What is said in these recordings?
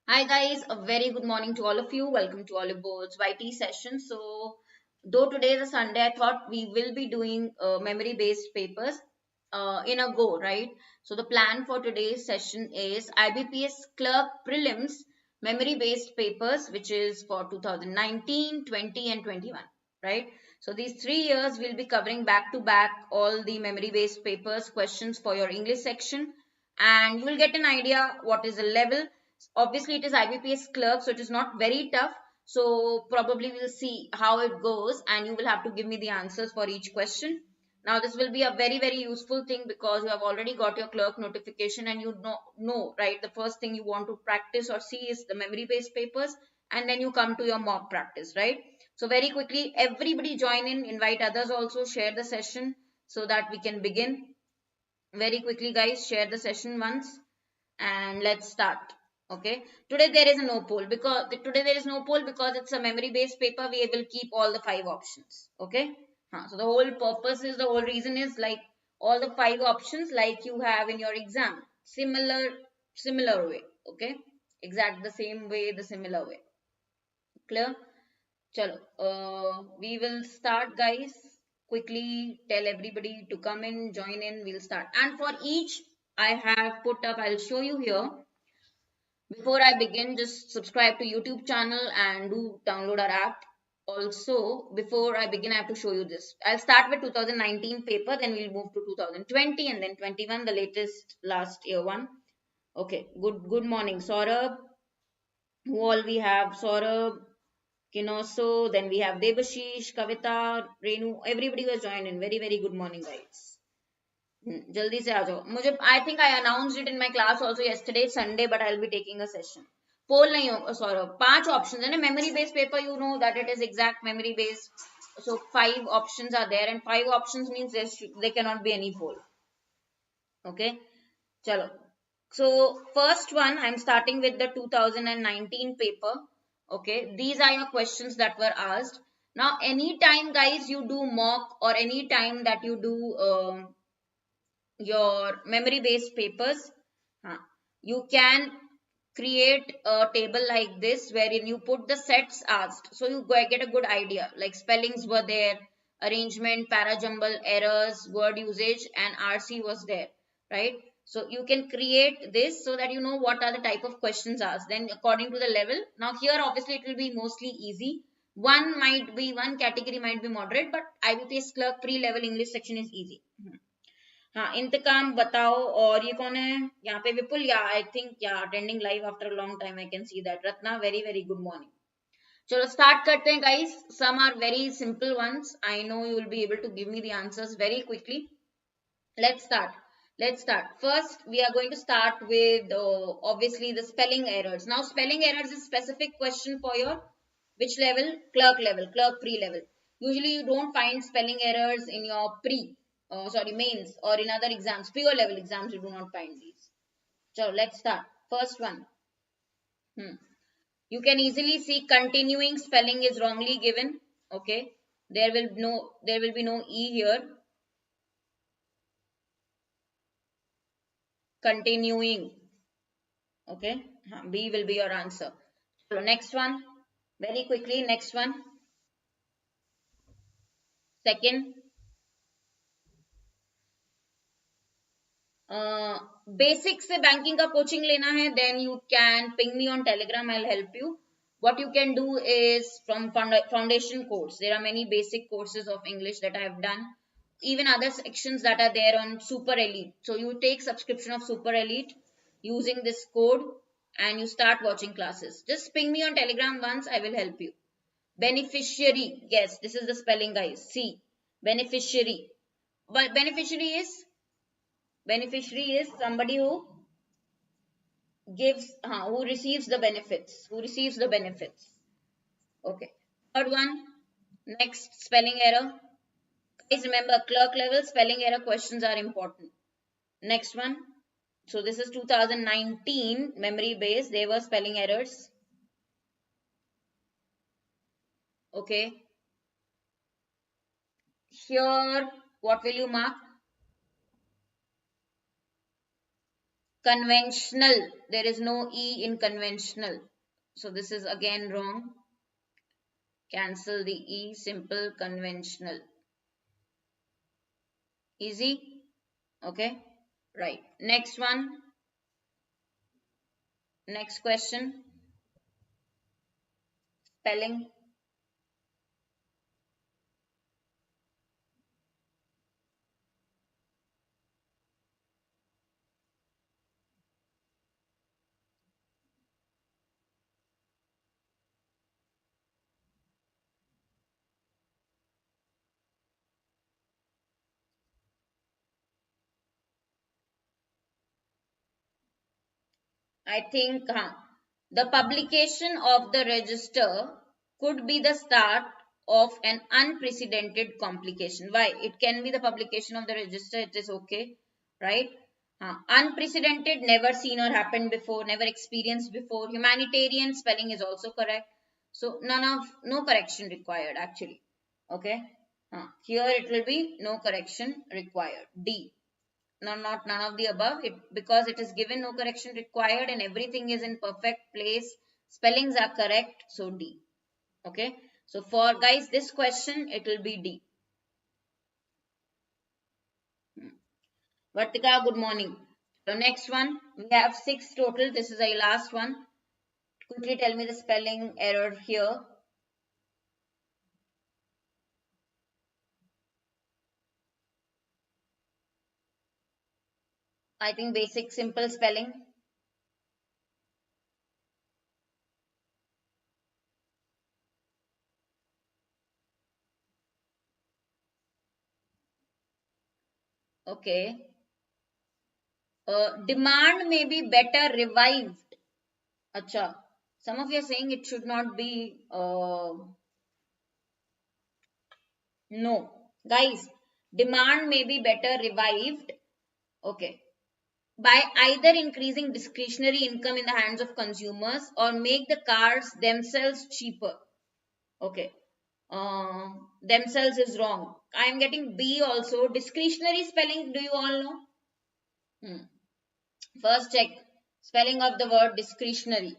Hi guys, a very good morning to all of you. Welcome to Oliveboard's YT session. So, though today is a Sunday, I thought we will be doing memory-based papers in a go, right? So, the plan for today's session is IBPS Clerk Prelims memory-based papers, which is for 2019, 20, and 21, right? So, these 3 years we'll be covering back to back all the memory-based papers, questions for your English section, and you will get an idea what is the level. Obviously it is IBPS clerk, so it is not very tough. So probably we'll see how it goes, and you will have to give me the answers for each question. Now this will be a very useful thing because you have already got your clerk notification, and you know, right, the first thing you want to practice or see is the memory based papers, and then you come to your mock practice, right? So very quickly, everybody join in, invite others also, share the session so that we can begin. Very quickly guys, share the session once and let's start. Okay, today there is no poll because it's a memory based paper. We will keep all the 5 options. Okay, so the whole purpose is, the whole reason is like all the 5 options like you have in your exam, similar way. Okay, exact the same way, the similar way. Clear? Chalo, we will start guys. Quickly tell everybody to come in, join in, we'll start. And for each I have put up, I'll show you here. Before I begin, just subscribe to YouTube channel and do download our app. Also, before I begin, I have to show you this. I'll start with 2019 paper, then we'll move to 2020 and then 21, the latest last year one. Okay, good morning, Saurabh. Who all we have? Saurabh, Kinoso, then we have Debashish, Kavita, Renu, everybody was joined in. Very good morning, guys. जल्दी से आ जाओ. मुझे I think I announced it in my class also yesterday, Sunday, but I'll be taking a session. Poll नहीं होगा, Saurabh. 5 options है ना, memory based paper. You know that it is exact memory based. So 5 options are there, and 5 options means there cannot be any poll. Okay, chalo. So first one, I'm starting with the 2019 paper. Okay, these are your questions that were asked. Now anytime guys you do mock, or any time that you do your memory based papers, you can create a table like this wherein you put the sets asked, so you get a good idea, like spellings were there, arrangement, para jumble, errors, word usage, and RC was there, right? So you can create this so that you know what are the type of questions asked, then according to the level. Now here obviously it will be mostly easy. One category might be moderate, but IBPS clerk pre-level English section is easy. हाँ, इंतकाम बताओ. और ये कौन है यहाँ पे? Vipul. Yeah I think yeah attending live after a long time. I can see that. Ratna, very good morning. चलो start करते हैं guys. Some are very simple ones. I know you will be able to give me the answers very quickly. Let's start. First, we are going to start with obviously the spelling errors. Now, spelling errors is specific question for your which level? Clerk level, clerk pre-level. Usually, you don't find spelling errors in your mains, or in other exams, pure level exams. You do not find these. So let's start. First one. You can easily see continuing spelling is wrongly given. Okay, there will be no E here. Continuing. Okay, B will be your answer. So next one, very quickly, next one. Second, basic से banking का coaching लेना है, then you can ping me on Telegram. I'll help you. What you can do is from foundation course. There are many basic courses of English that I have done. Even other sections that are there on Super Elite. So you take subscription of Super Elite using this code and you start watching classes. Just ping me on Telegram once. I will help you. Beneficiary. Yes, this is the spelling, guys. See, beneficiary. But beneficiary is somebody who gives, who receives the benefits. Okay. Third one. Next, spelling error. Guys, remember, clerk level spelling error questions are important. Next one. So this is 2019 memory based. There were spelling errors. Okay. Here, what will you mark? Conventional. There is no E in conventional. So this is again wrong. Cancel the E. Simple conventional. Easy. Okay. Right. Next one. Next question. Spelling. I think the publication of the register could be the start of an unprecedented complication. Why? It can be the publication of the register, it is okay, right? Unprecedented, never seen or happened before, never experienced before. Humanitarian spelling is also correct. So no correction required actually. Okay. Here it will be no correction required. D. No, not none of the above. Because it is given no correction required and everything is in perfect place. Spellings are correct. So D. Okay. So for guys this question it will be D. Vartika, good morning. The next one, we have 6 total. This is the last one. Quickly tell me the spelling error here. I think basic simple spelling. Okay. Demand may be better revived. Acha. Some of you are saying it should not be. No. Guys, demand may be better revived. Okay. By either increasing discretionary income in the hands of consumers or make the cars themselves cheaper. Okay. Themselves is wrong. I am getting B also. Discretionary spelling, do you all know? First check spelling of the word discretionary.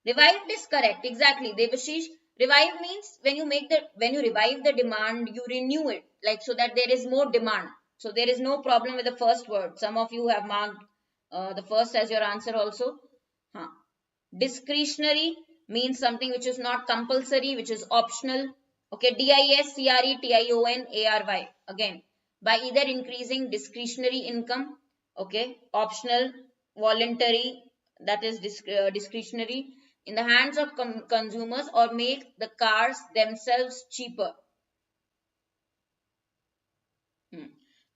Revived is correct. Exactly. Devashish, revive means when you revive the demand, you renew it, like so that there is more demand. So there is no problem with the first word. Some of you have marked the first as your answer also. Discretionary means something which is not compulsory, which is optional. Okay, DISCRETIONARY. Again, by either increasing discretionary income, okay, optional, voluntary, that is discretionary, in the hands of consumers or make the cars themselves cheaper.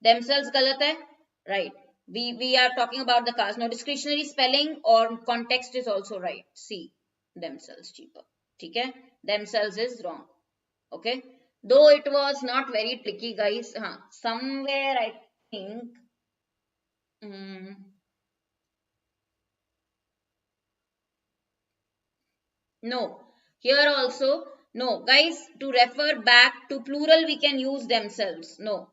Themselves galat hai, right? We are talking about the cars. Now discretionary spelling or context is also right. C, themselves cheaper. Okay, themselves is wrong. Okay, though it was not very tricky, guys. Somewhere I think. No, here also no, guys. To refer back to plural, we can use themselves. No,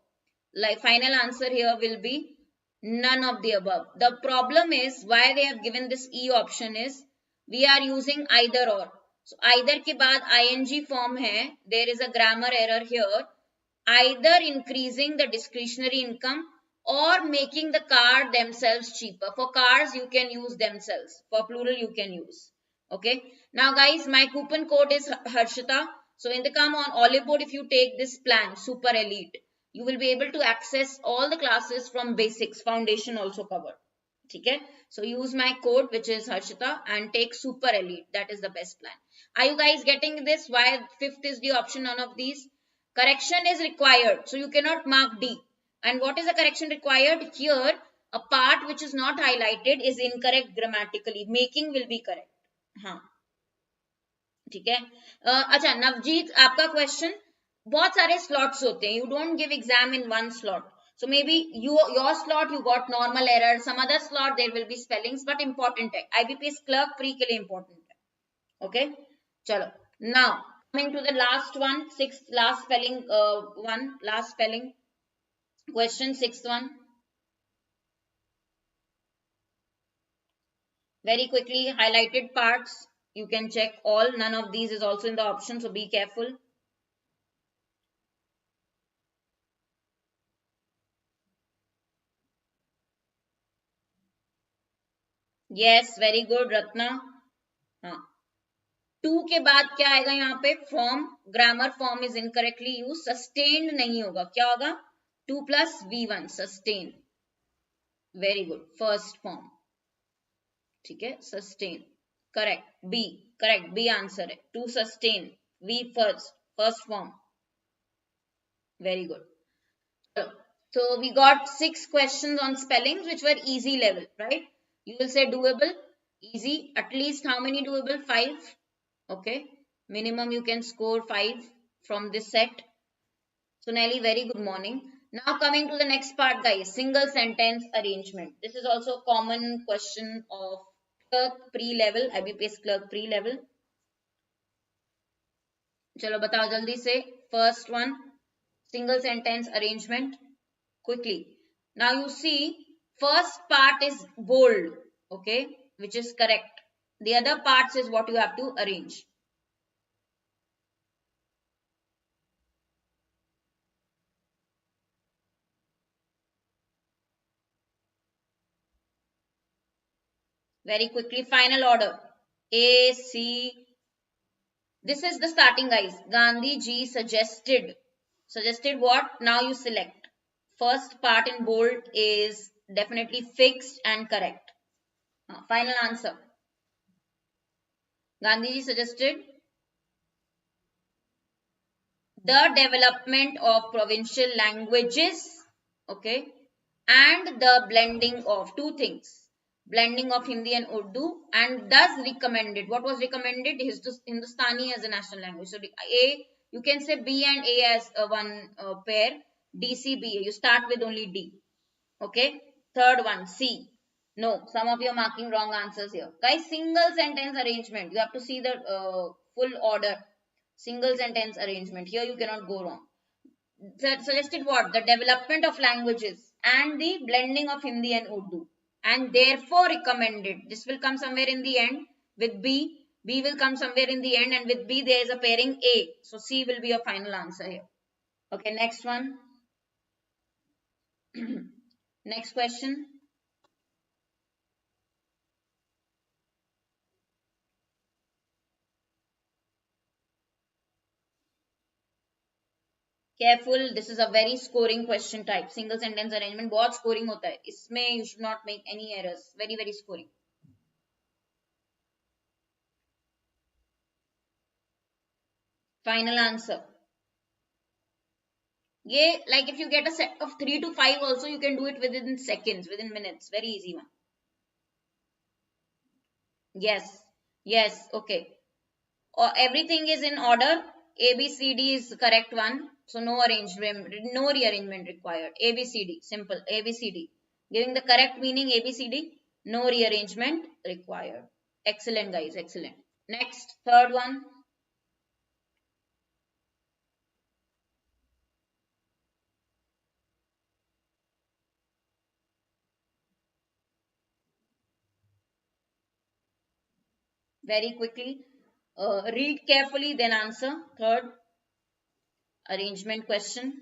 like final answer here will be none of the above. The problem is why they have given this E option is we are using either or. So either के बाद ing form है, there is a grammar error here. Either increasing the discretionary income or making the car themselves cheaper. For cars you can use themselves. For plural you can use. Okay. Now guys, my coupon code is Harshita. So in the come on Oliveboard, if you take this plan, Super Elite, you will be able to access all the classes from basics, foundation also covered. Okay. So use my code which is Harshita and take Super Elite. That is the best plan. Are you guys getting this? Why fifth is the option, none of these? Correction is required. So you cannot mark D. And what is the correction required? Here, a part which is not highlighted is incorrect grammatically. Making will be correct. हाँ ठीक है अच्छा नवजीत आपका question बहुत सारे slots होते हैं you don't give exam in one slot so maybe your slot you got normal error some other slot there will be spellings but important है IBPS clerk pre के लिए important है okay चलो now coming to the last one sixth last spelling last spelling question sixth one Very quickly, highlighted parts, you can check all. None of these is also in the option, so be careful. Yes, very good, Ratna. हाँ, to के बाद क्या आएगा यहाँ पे? Form, grammar form is incorrectly use, sustained नहीं होगा, क्या होगा? 2+V1 sustain. Very good, first form, ठीक है, sustain, correct, B, correct, B answer है, to sustain, V first, first form, very good. So we got 6 questions on spellings which were easy level, right? You will say doable, easy, at least how many doable? 5. Okay, minimum you can score 5 from this set. So Nelly, very good morning. Now coming to the next part, guys, single sentence arrangement. This is also a common question of clerk pre-level, IBPS clerk pre-level. Chalo batao jaldi se. First one, single sentence arrangement. Quickly. Now you see, first part is bold, okay, which is correct. The other parts is what you have to arrange. Very quickly, final order. A, C. This is the starting, guys. Gandhi ji suggested. Suggested what? Now you select. First part in bold is definitely fixed and correct. Final answer. Gandhi ji suggested the development of provincial languages, okay, and the blending of two things, blending of Hindi and Urdu, and thus recommended. What was recommended? Hindustani as a national language. So A, you can say B and A as one pair, D, C, B. You start with only D, okay. Third one, C. No, some of you are marking wrong answers here. Guys, single sentence arrangement. You have to see the full order. Single sentence arrangement. Here you cannot go wrong. Suggested what? The development of languages and the blending of Hindi and Urdu. And therefore recommended. This will come somewhere in the end with B. B will come somewhere in the end, and with B there is a pairing A. So C will be your final answer here. Okay, next one. Next question. Careful, this is a very scoring question type. Single sentence arrangement बहुत scoring होता है. इसमें you should not make any errors. Very, very scoring. Final answer. Yeah, like if you get a set of 3 to 5 also, you can do it within seconds, within minutes. Very easy one. Yes, yes, okay. Or everything is in order. A, B, C, D is correct one. So no arrangement, no rearrangement required. A, B, C, D, simple. A, B, C, D. Giving the correct meaning A, B, C, D. No rearrangement required. Excellent, guys, excellent. Next, third one. Very quickly. Read carefully, then answer. Third arrangement question.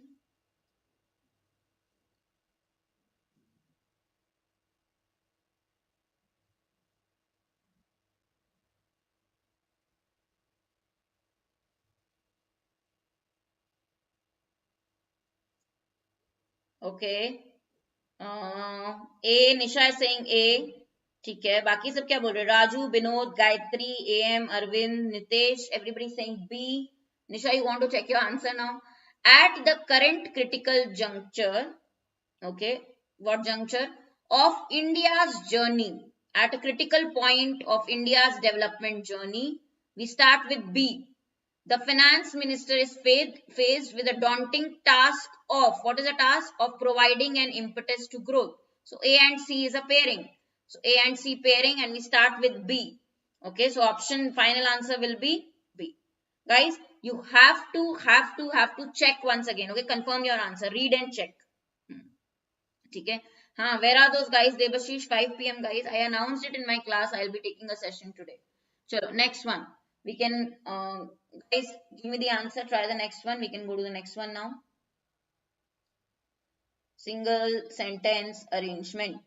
Okay. A, Nisha is saying A. ठीक है, बाकी सब क्या बोल रहे? Raju, Vinod, Gayatri, AM, Arvind, Nitesh, everybody saying B. Nisha, you want to check your answer now? At the current critical juncture, okay, what juncture? Of India's journey, at a critical point of India's development journey, we start with B. The finance minister is faced with a daunting task of, what is the task? Of providing an impetus to growth. So A and C is a pairing. So A and C pairing, and we start with B. Okay, so option final answer will be B. Guys, you have to check once again. Okay, confirm your answer. Read and check. ठीक है, Where are those guys? Debashish, 5 p.m. guys. I announced it in my class. I'll be taking a session today. Chalo, next one. We can, guys, give me the answer. Try the next one. We can go to the next one now. Single sentence arrangement.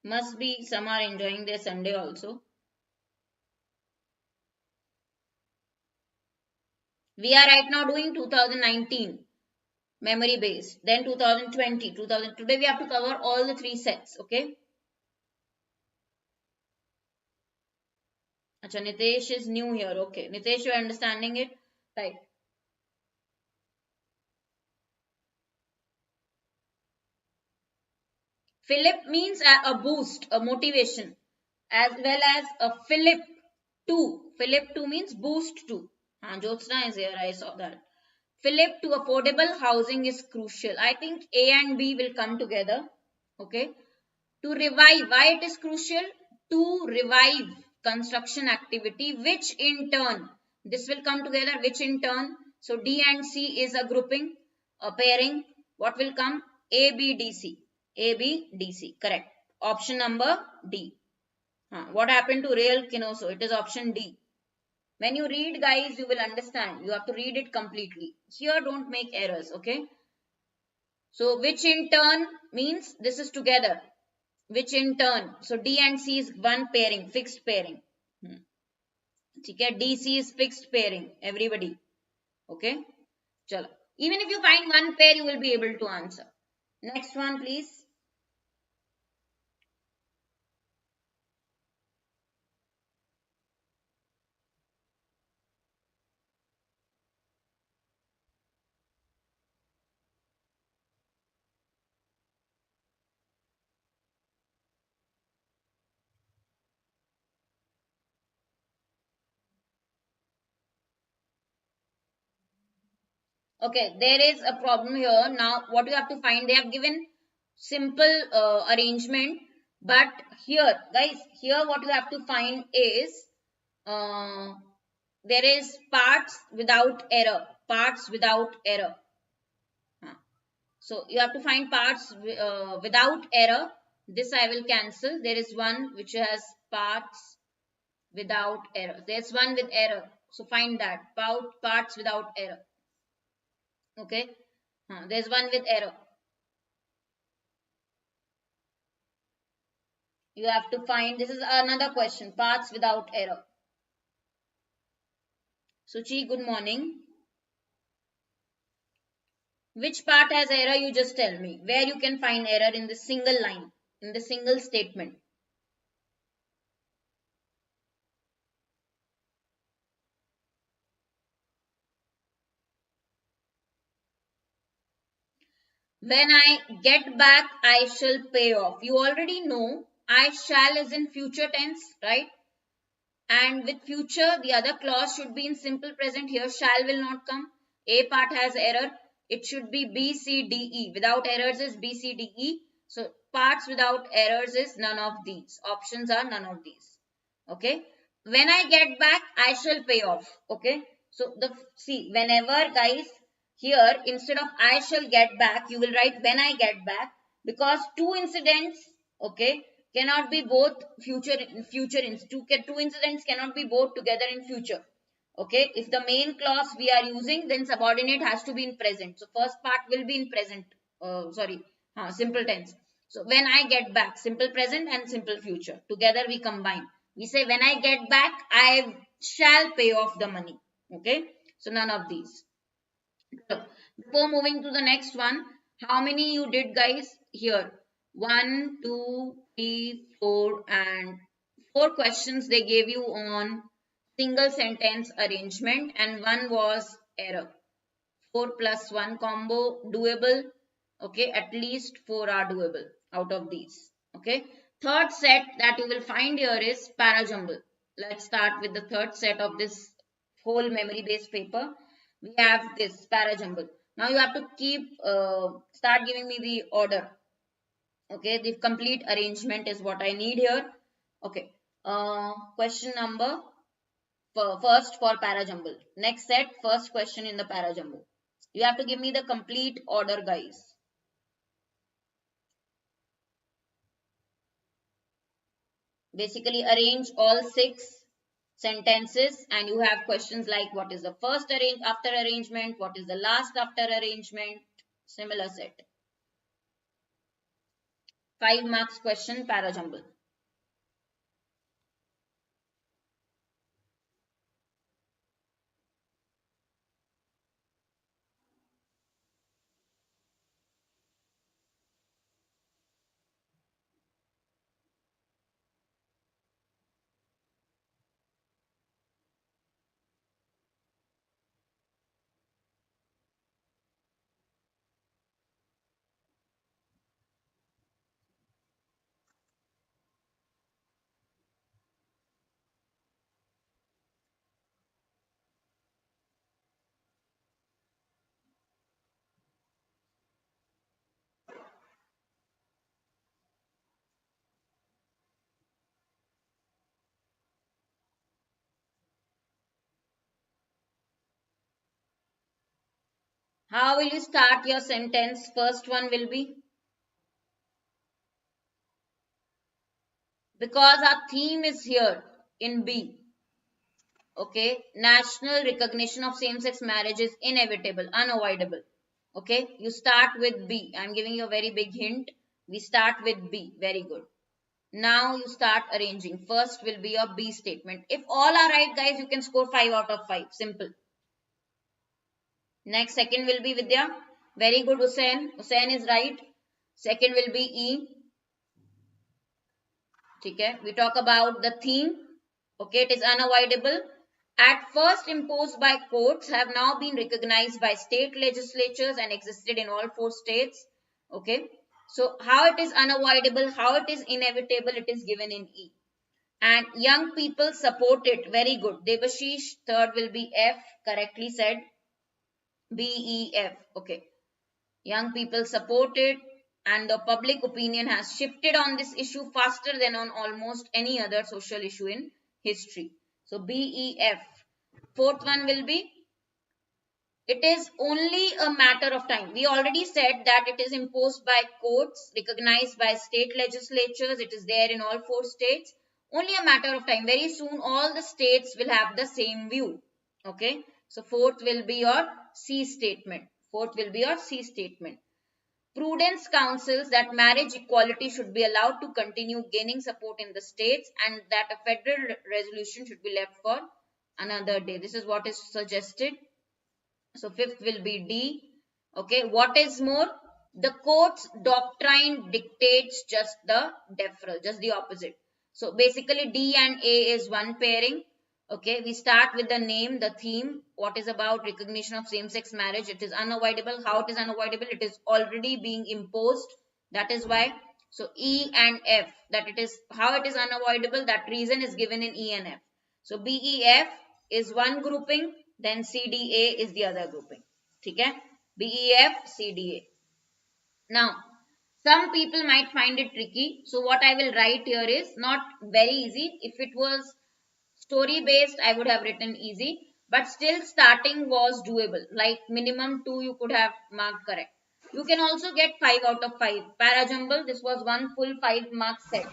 Must be some are enjoying their Sunday also. We are right now doing 2019 memory based, then 2020, 2000. Today we have to cover all the 3 sets. Okay. Acha, Nitesh is new here. Okay. Nitesh, you are understanding it? Right. Philip means a boost, a motivation, as well as a Philip 2. Philip 2 means boost 2. Jyotsna is here. I saw that. Philip to affordable housing is crucial. I think A and B will come together. Okay. To revive, why it is crucial? To revive construction activity, which in turn, this will come together, which in turn, so D and C is a grouping, a pairing. What will come? A, B, D, C. A, B, D, C. Correct. Option number D. What happened to real Kinoso? It is option D. When you read, guys, you will understand. You have to read it completely. Here, don't make errors, okay? So, which in turn means this is together. Which in turn, so D and C is one pairing, fixed pairing. D, C is fixed pairing, everybody. Okay? Chalo. Even if you find one pair, you will be able to answer. Next one, please. Okay, there is a problem here. Now, what you have to find, they have given simple arrangement, but here, guys, here what you have to find is uh, there is parts without error. Parts without error. So you have to find parts without error. This I will cancel. There is one which has parts without error. There's one with error. So find that. Parts without error. Okay. There's one with error. You have to find. This is another question. Parts without error. Suchi, good morning. Which part has error? You just tell me. Where you can find error in the single line, in the single statement. When I get back, I shall pay off. You already know I shall is in future tense, right? And with future, the other clause should be in simple present. Here, shall will not come. A part has error. It should be B, C, D, E. Without errors is B, C, D, E. So, parts without errors is none of these. Options are none of these. Okay. When I get back, I shall pay off. Okay. So, see, whenever guys, here instead of I shall get back, you will write when I get back, because two incidents, okay, cannot be both two incidents cannot be both together in future. Okay, if the main clause we are using, then subordinate has to be in present. So first part will be in present. Simple tense. So when I get back, simple present and simple future together we combine. We say when I get back, I shall pay off the money. Okay, so none of these. Before moving to the next one, how many you did, guys? Here, 1, 2, 3, 4, and 4 questions they gave you on single sentence arrangement, and one was error. 4 plus 1 combo doable. Okay, at least 4 are doable out of these. Okay, third set that you will find here is parajumble. Let's start with the third set of this whole memory based paper. We have this parajumble. Now you have to start giving me the order. Okay, the complete arrangement is what I need here. Okay, question number first for para-jumble. Next set, first question in the para-jumble. You have to give me the complete order, guys. Basically, arrange all 6 sentences and you have questions like what is the first after arrangement, what is the last after arrangement, similar set. 5 marks question, para-jumble. How will you start your sentence? First one will be, because our theme is here in B. Okay, national recognition of same-sex marriage is inevitable, unavoidable. Okay, you start with B. I'm giving you a very big hint. We start with B. Very good. Now you start arranging. First will be your B statement. If all are right, guys, you can score 5 out of 5. Simple. Next, second will be Vidya. Very good, Hussein. Hussein is right. Second will be E. Okay, we talk about the theme. Okay, it is unavoidable. At first imposed by courts, have now been recognized by state legislatures and existed in all 4 states. Okay, so how it is unavoidable, how it is inevitable, it is given in E. And young people support it. Very good. Debashish, third will be F. Correctly said. B, E, F. Okay. Young people support it and the public opinion has shifted on this issue faster than on almost any other social issue in history. So B, E, F. Fourth one will be, it is only a matter of time. We already said that it is imposed by courts, recognized by state legislatures. It is there in all 4 states. Only a matter of time. Very soon all the states will have the same view. Okay. So fourth will be your C statement. Fourth will be your C statement. Prudence counsels that marriage equality should be allowed to continue gaining support in the states and that a federal resolution should be left for another day. This is what is suggested. So fifth will be D. Okay, what is more? The court's doctrine dictates just the deferral, just the opposite. So basically D and A is one pairing. Okay, we start with the name, the theme, what is about recognition of same-sex marriage. It is unavoidable. How it is unavoidable? It is already being imposed. That is why. So E and F, that it is how it is unavoidable, that reason is given in E and F. So B, E, F is one grouping, then C, D, A is the other grouping. Okay? B, E, F, C, D, A. Now, some people might find it tricky. So what I will write here is not very easy. If it was story based, I would have written easy, but still starting was doable. Like minimum 2 you could have marked correct. You can also get 5 out of 5. Para-jumble, this was one full 5 mark set.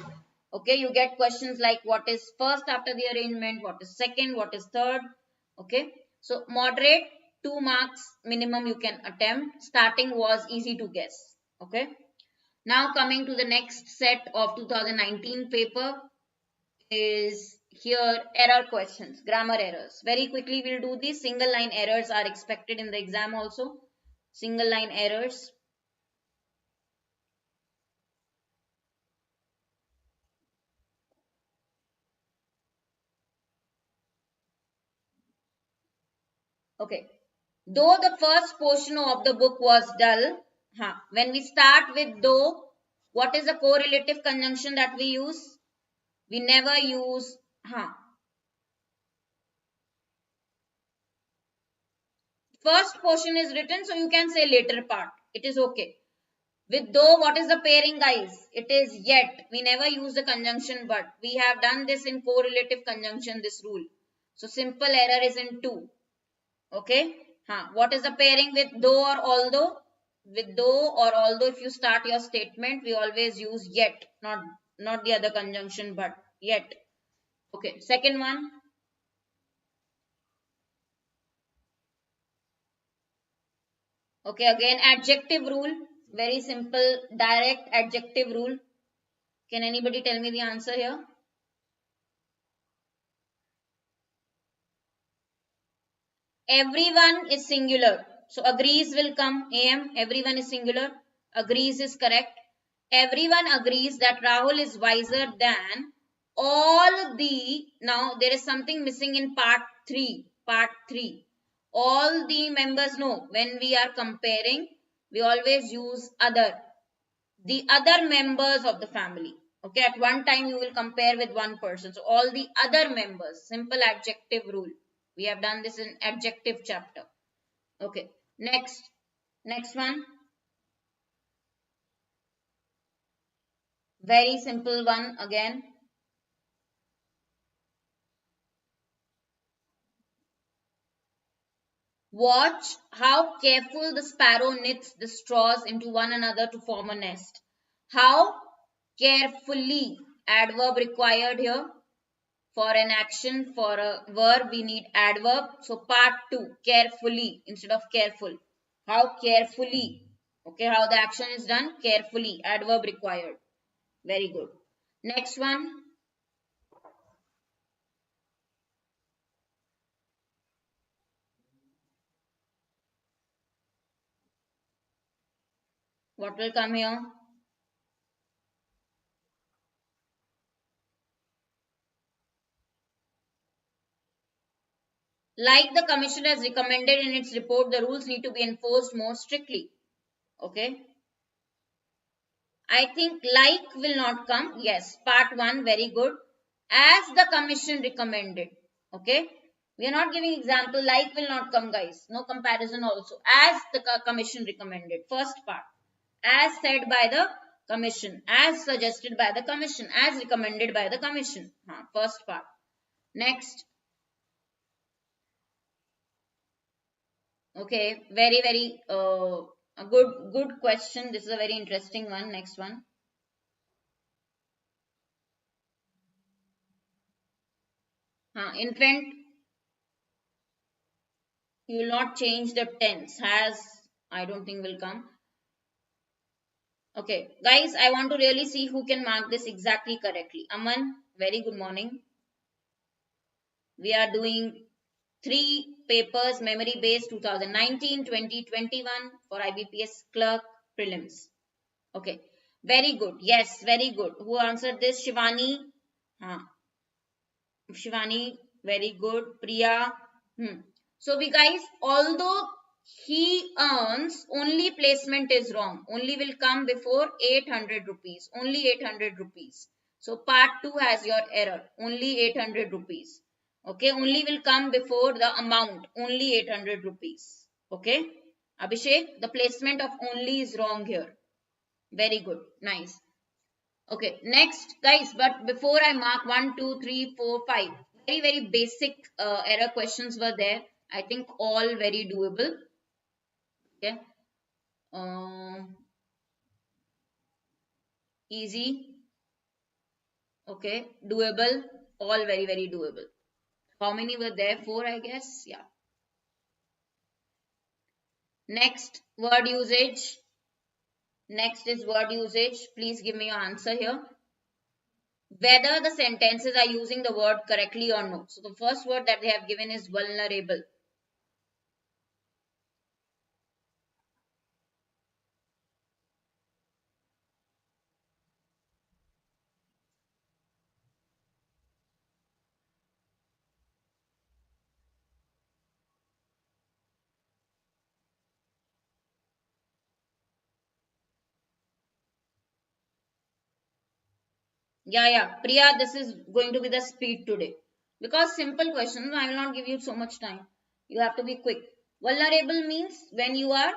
Okay, you get questions like what is first after the arrangement, what is second, what is third. Okay, so moderate 2 marks minimum you can attempt. Starting was easy to guess. Okay, now coming to the next set of 2019 paper is here error questions, grammar errors. Very quickly we'll do these. Single line errors are expected in the exam also. Single line errors. Okay. Though the first portion of the book was dull, when we start with though, what is the correlative conjunction that we use? We never use First portion is written, so you can say later part. It is okay. With though, what is the pairing, guys? It is yet. We never use the conjunction but. We have done this in correlative conjunction, this rule. So simple error is in 2. Okay. What is the pairing with though or although? With though or although, if you start your statement, we always use yet, not the other conjunction, but yet. Okay. Second one. Okay. Again, adjective rule. Very simple, direct adjective rule. Can anybody tell me the answer here? Everyone is singular. So agrees will come. AM. Everyone is singular. Agrees is correct. Everyone agrees that Rahul is wiser than all the. Now there is something missing in part 3. Part 3. All the members know when we are comparing, we always use other. The other members of the family. Okay, at one time you will compare with one person. So all the other members, simple adjective rule. We have done this in adjective chapter. Okay, next one. Very simple one again. Watch how careful the sparrow knits the straws into one another to form a nest. How carefully, adverb required here. For an action, for a verb, we need adverb. So part 2, carefully instead of careful. How carefully. Okay, how the action is done? Carefully, adverb required. Very good. Next one. What will come here? Like the commission has recommended in its report, the rules need to be enforced more strictly. Okay. I think like will not come. Yes, part 1, very good. As the commission recommended. Okay. We are not giving example. Like will not come, guys. No comparison also. As the commission recommended. First part. As said by the commission. As suggested by the commission. As recommended by the commission. First part. Next. Okay. Very a good question. This is a very interesting one. Next one. Infant, you will not change the tense. Has, I don't think will come. Okay, guys, I want to really see who can mark this exactly correctly. Aman, very good morning. We are doing 3 papers, memory based 2019, 2021 for IBPS Clerk prelims. Okay, very good. Yes, very good. Who answered this? Shivani. Shivani, very good. Priya. So we guys, although he earns, only placement is wrong. Only will come before 800 rupees. Only 800 rupees. So part 2 has your error. Only 800 rupees. Okay. Only will come before the amount. Only 800 rupees. Okay. Abhishek, the placement of only is wrong here. Very good. Nice. Okay, next guys, but before I mark 1, 2, 3, 4, 5, very basic error questions were there. I think all very doable. Okay, easy. Okay, doable. All very doable. How many were there? 4, I guess. Yeah. Next, word usage. Next is word usage. Please give me your answer here. Whether the sentences are using the word correctly or no. So the first word that they have given is vulnerable. Yeah. Priya, this is going to be the speed today. Because simple questions, I will not give you so much time. You have to be quick. Vulnerable means when you are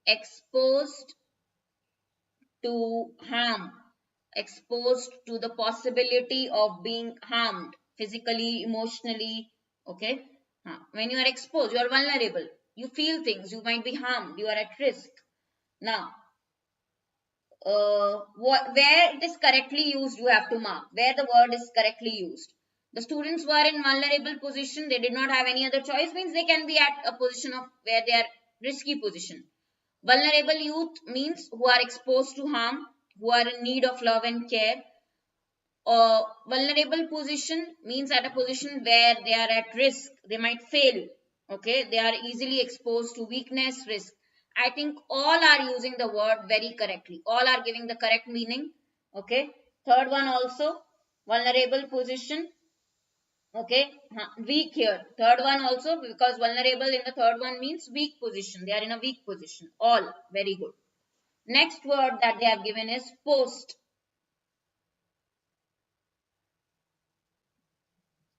exposed to harm, exposed to the possibility of being harmed physically, emotionally, Okay. When you are exposed, you are vulnerable. You feel things. You might be harmed. You are at risk. Now, where it is correctly used, you have to mark where the word is correctly used. The students were in vulnerable position. They did not have any other choice. Means they can be at a position of where they are risky position. Vulnerable youth means who are exposed to harm, who are in need of love and care. Vulnerable position means at a position where they are at risk, they might fail. Okay, they are easily exposed to weakness, risk. I think all are using the word very correctly, all are giving the correct meaning. Okay, third one also, vulnerable position. Okay, weak here, third one also, because vulnerable in the third one means weak position, they are in a weak position. All very good. Next word that they have given is post,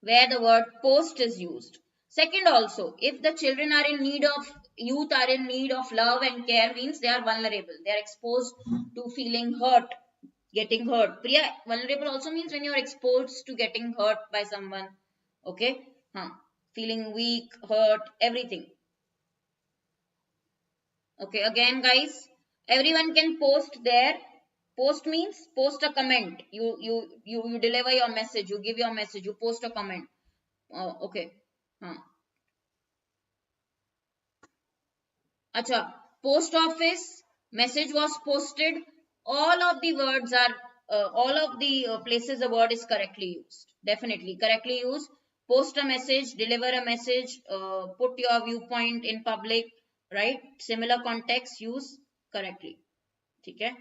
where the word post is used. Second also, if the children are in need of, youth are in need of love and care, means they are vulnerable. They are exposed to feeling hurt, getting hurt. Priya, vulnerable also means when you are exposed to getting hurt by someone. Okay? Feeling weak, hurt, everything. Okay, again guys, everyone can post there. Post means post a comment. You deliver your message, you give your message, you post a comment. Okay. Acha, post office, message was posted. All of the words are, all of the places the word is correctly used. Definitely correctly used. Post a message, deliver a message, put your viewpoint in public, right? Similar context, use correctly. Okay?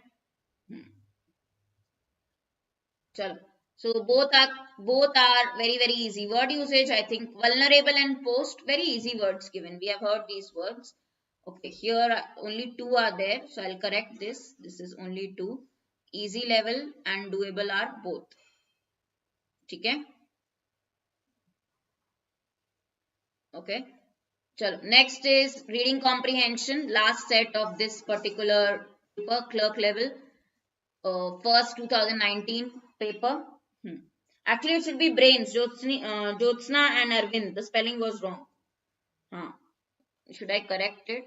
Chalo. So both are very very easy. Word usage, I think vulnerable and post, very easy words given. We have heard these words. Okay, here only two are there, so I'll correct this. This is only two. Easy level and doable are both. Okay. Okay. Chalo. Next is reading comprehension. Last set of this particular paper, clerk level. First 2019 paper. Actually, it should be brains. Jyotsna and Arvind. The spelling was wrong. Should I correct it?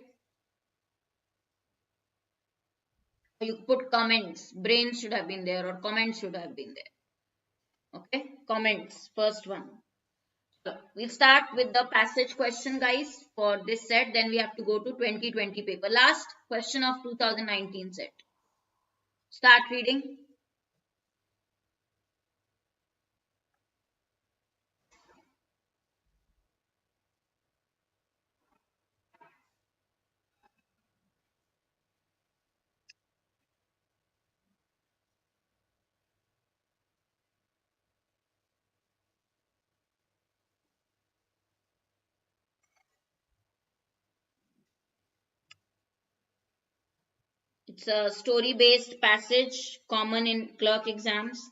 You put comments. Brains should have been there, or comments should have been there. Okay, comments. First one. So we'll start with the passage question, guys, for this set. Then we have to go to 2020 paper. Last question of 2019 set. Start reading. It's a story-based passage, common in clerk exams.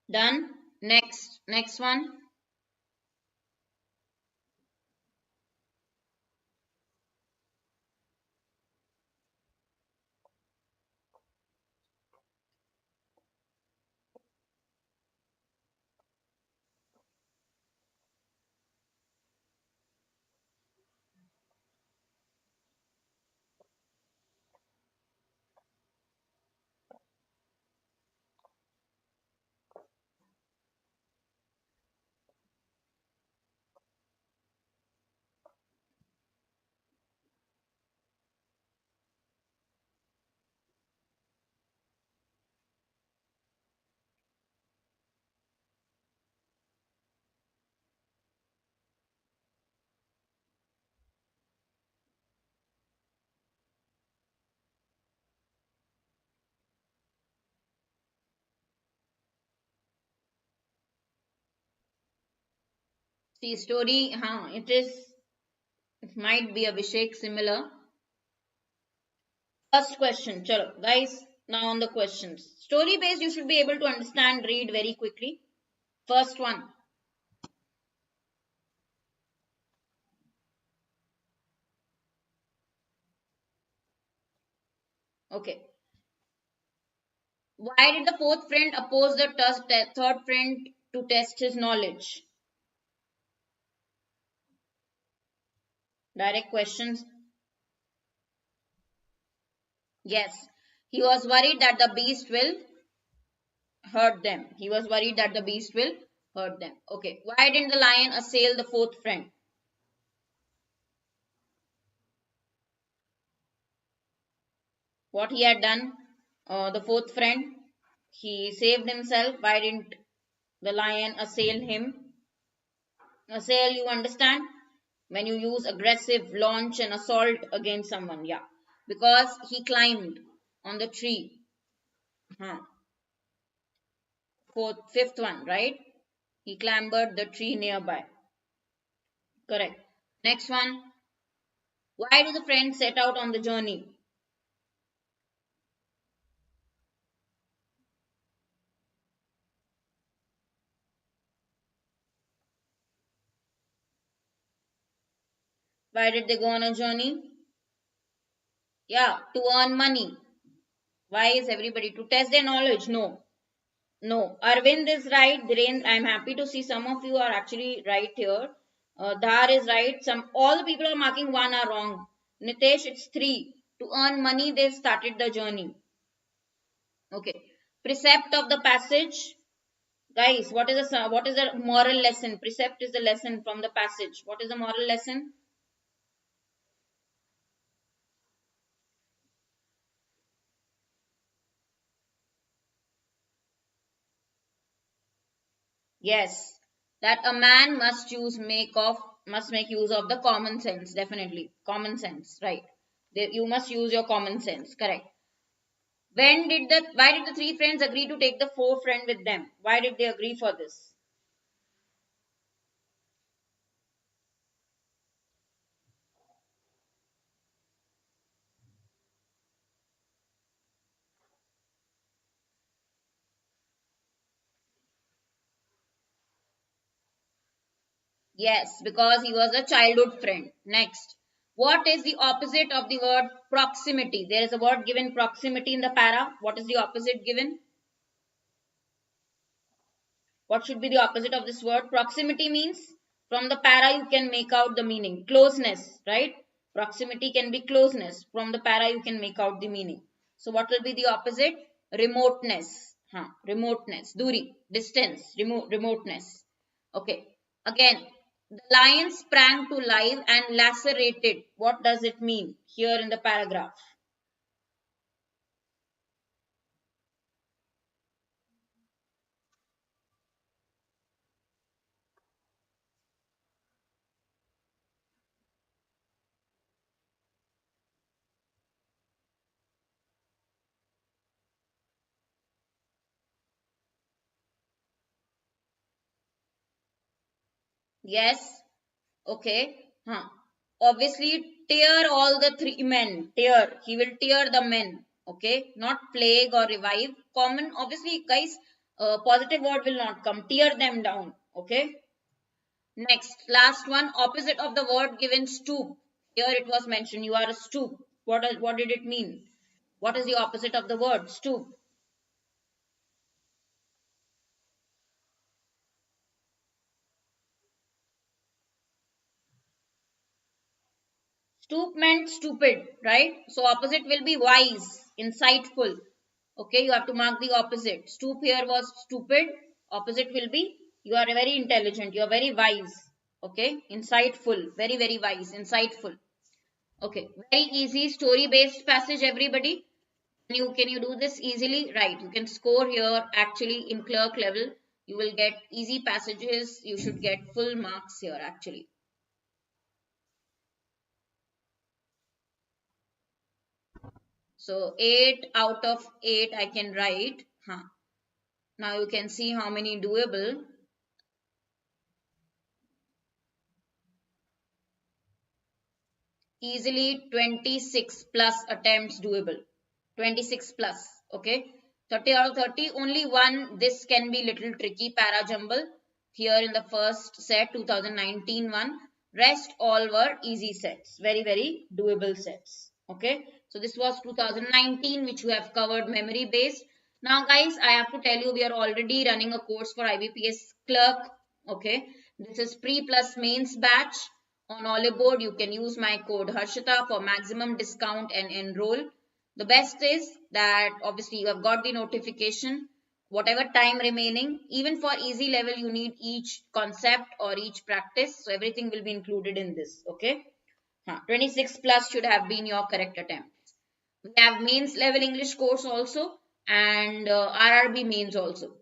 Done. Next one. See, story, it is, it might be a Abhishek similar. First question, chalo, guys, now on the questions. Story based, you should be able to understand, read very quickly. First one. Okay. Why did the fourth friend oppose the third friend to test his knowledge? Direct questions. Yes. He was worried that the beast will hurt them. He was worried that the beast will hurt them. Okay. Why didn't the lion assail the fourth friend? What he had done? The fourth friend, he saved himself. Why didn't the lion assail him? Assail, you understand? When you use aggressive launch and assault against someone, yeah. Because he climbed on the tree. Huh. Fifth one, right? He clambered the tree nearby. Correct. Next one. Why do the friends set out on the journey? Why did they go on a journey? Yeah, to earn money. Why is everybody? To test their knowledge? No. No. Arvind is right. Dhiren, I'm happy to see some of you are actually right here. Dhar is right. All the people are marking one are wrong. Nitesh, it's three. To earn money, they started the journey. Okay. Precept of the passage. Guys, what is the moral lesson? Precept is the lesson from the passage. What is the moral lesson? Yes, that a man must make use of the common sense. Definitely, common sense, right? You must use your common sense. Correct. Why did the three friends agree to take the fourth friend with them? Why did they agree for this? Yes, because he was a childhood friend. Next, what is the opposite of the word proximity? There is a word given proximity in the para. What is the opposite given? What should be the opposite of this word? Proximity means from the para you can make out the meaning. Closeness, right? Proximity can be closeness. From the para you can make out the meaning. So what will be the opposite? Remoteness. Remoteness. Duri. Distance. Remoteness. Okay. Again, the lion sprang to life and lacerated. What does it mean here in the paragraph? Yes. Okay. Obviously, tear all the three men. Tear. He will tear the men. Okay. Not plague or revive. Common. Obviously, guys, positive word will not come. Tear them down. Okay. Next. Last one. Opposite of the word given stoop. Here it was mentioned. You are a stoop. What did it mean? What is the opposite of the word? Stoop. Stoop meant stupid, right? So opposite will be wise, insightful. Okay, you have to mark the opposite. Stoop here was stupid. Opposite will be you are very intelligent. You are very wise. Okay, insightful. Very, very wise. Insightful. Okay, very easy story based passage, everybody. Can you do this easily? Right. You can score here actually in clerk level. You will get easy passages. You should get full marks here actually. So 8 out of 8 I can write. Now you can see how many doable. easily 26 plus attempts doable. 26 plus, okay. 30 out of 30, only one, this can be little tricky, para jumble, here in the first set, 2019 one. Rest all were easy sets, very, very doable sets, okay. So this was 2019, which we have covered memory based. Now guys, I have to tell you, we are already running a course for IBPS Clerk, okay. This is pre plus mains batch. On Oliveboard, you can use my code Harshita for maximum discount and enroll. The best is that obviously you have got the notification, whatever time remaining, even for easy level, you need each concept or each practice. So everything will be included in this, okay. 26 plus should have been your correct attempt. We have mains level English course also, and RRB mains also.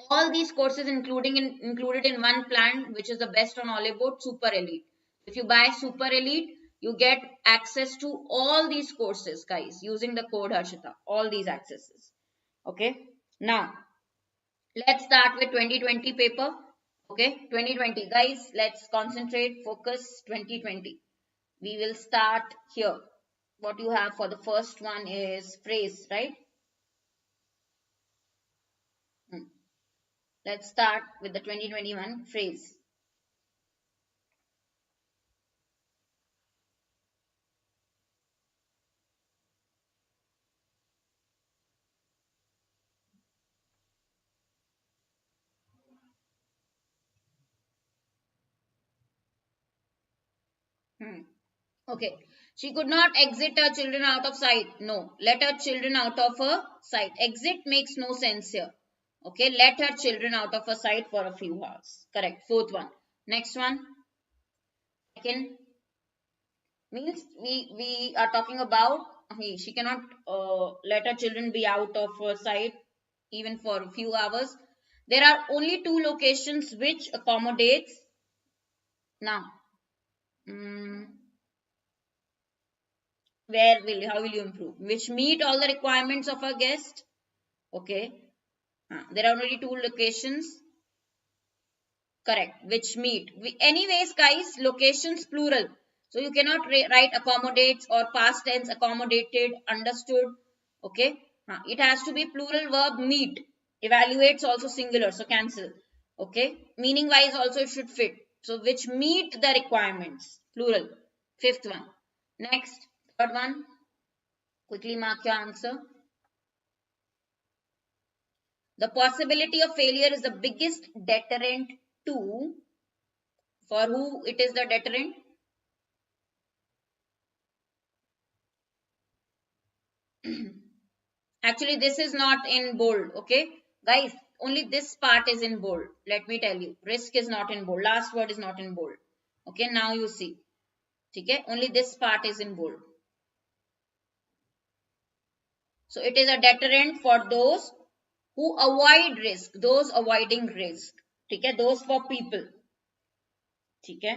All these courses included in one plan, which is the best on Oliveboard, Super Elite. If you buy Super Elite, you get access to all these courses, guys, using the code Harshita. All these accesses. Okay. Now, let's start with 2020 paper. Okay. 2020. Guys, let's concentrate, focus 2020. We will start here. What you have for the first one is phrase, right? Let's start with the 2021 phrase. Hmm. Okay. She could not exit her children out of sight. No. Let her children out of her sight. Exit makes no sense here. Okay. Let her children out of her sight for a few hours. Correct. Fourth one. Next one. Second means we are talking about she cannot let her children be out of her sight even for a few hours. There are only two locations which accommodates now. Where will how will you improve? Which meet all the requirements of a guest. Okay. There are only two locations. Correct. Which meet. Anyways, guys, locations plural. So you cannot write accommodates or past tense accommodated. Understood? Okay. It has to be plural verb meet. Evaluates also singular. So cancel. Okay. Meaning wise also it should fit. So which meet the requirements. Plural. Fifth one. Next. Third one. Quickly mark your answer. The possibility of failure is the biggest deterrent to, for who it is the deterrent? Actually, this is not in bold, okay? Guys, only this part is in bold. Let me tell you. Risk is not in bold. Last word is not in bold. Okay, now you see. Okay, only this part is in bold. So it is a deterrent for those who avoid risk, those avoiding risk. Okay, those for people. Okay.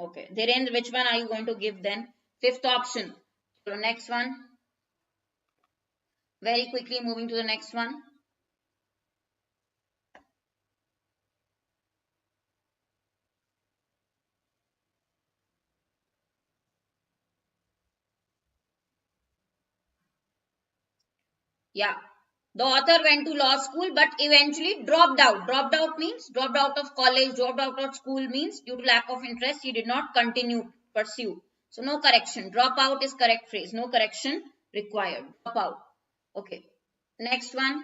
Okay. Dhiren, which one are you going to give then? Fifth option. So next one. Very quickly moving to the next one. Yeah. The author went to law school but eventually dropped out. Dropped out means dropped out of college, dropped out of school means due to lack of interest he did not continue, pursue. So no correction. Drop out is correct phrase. No correction required. Drop out. Okay. Next one.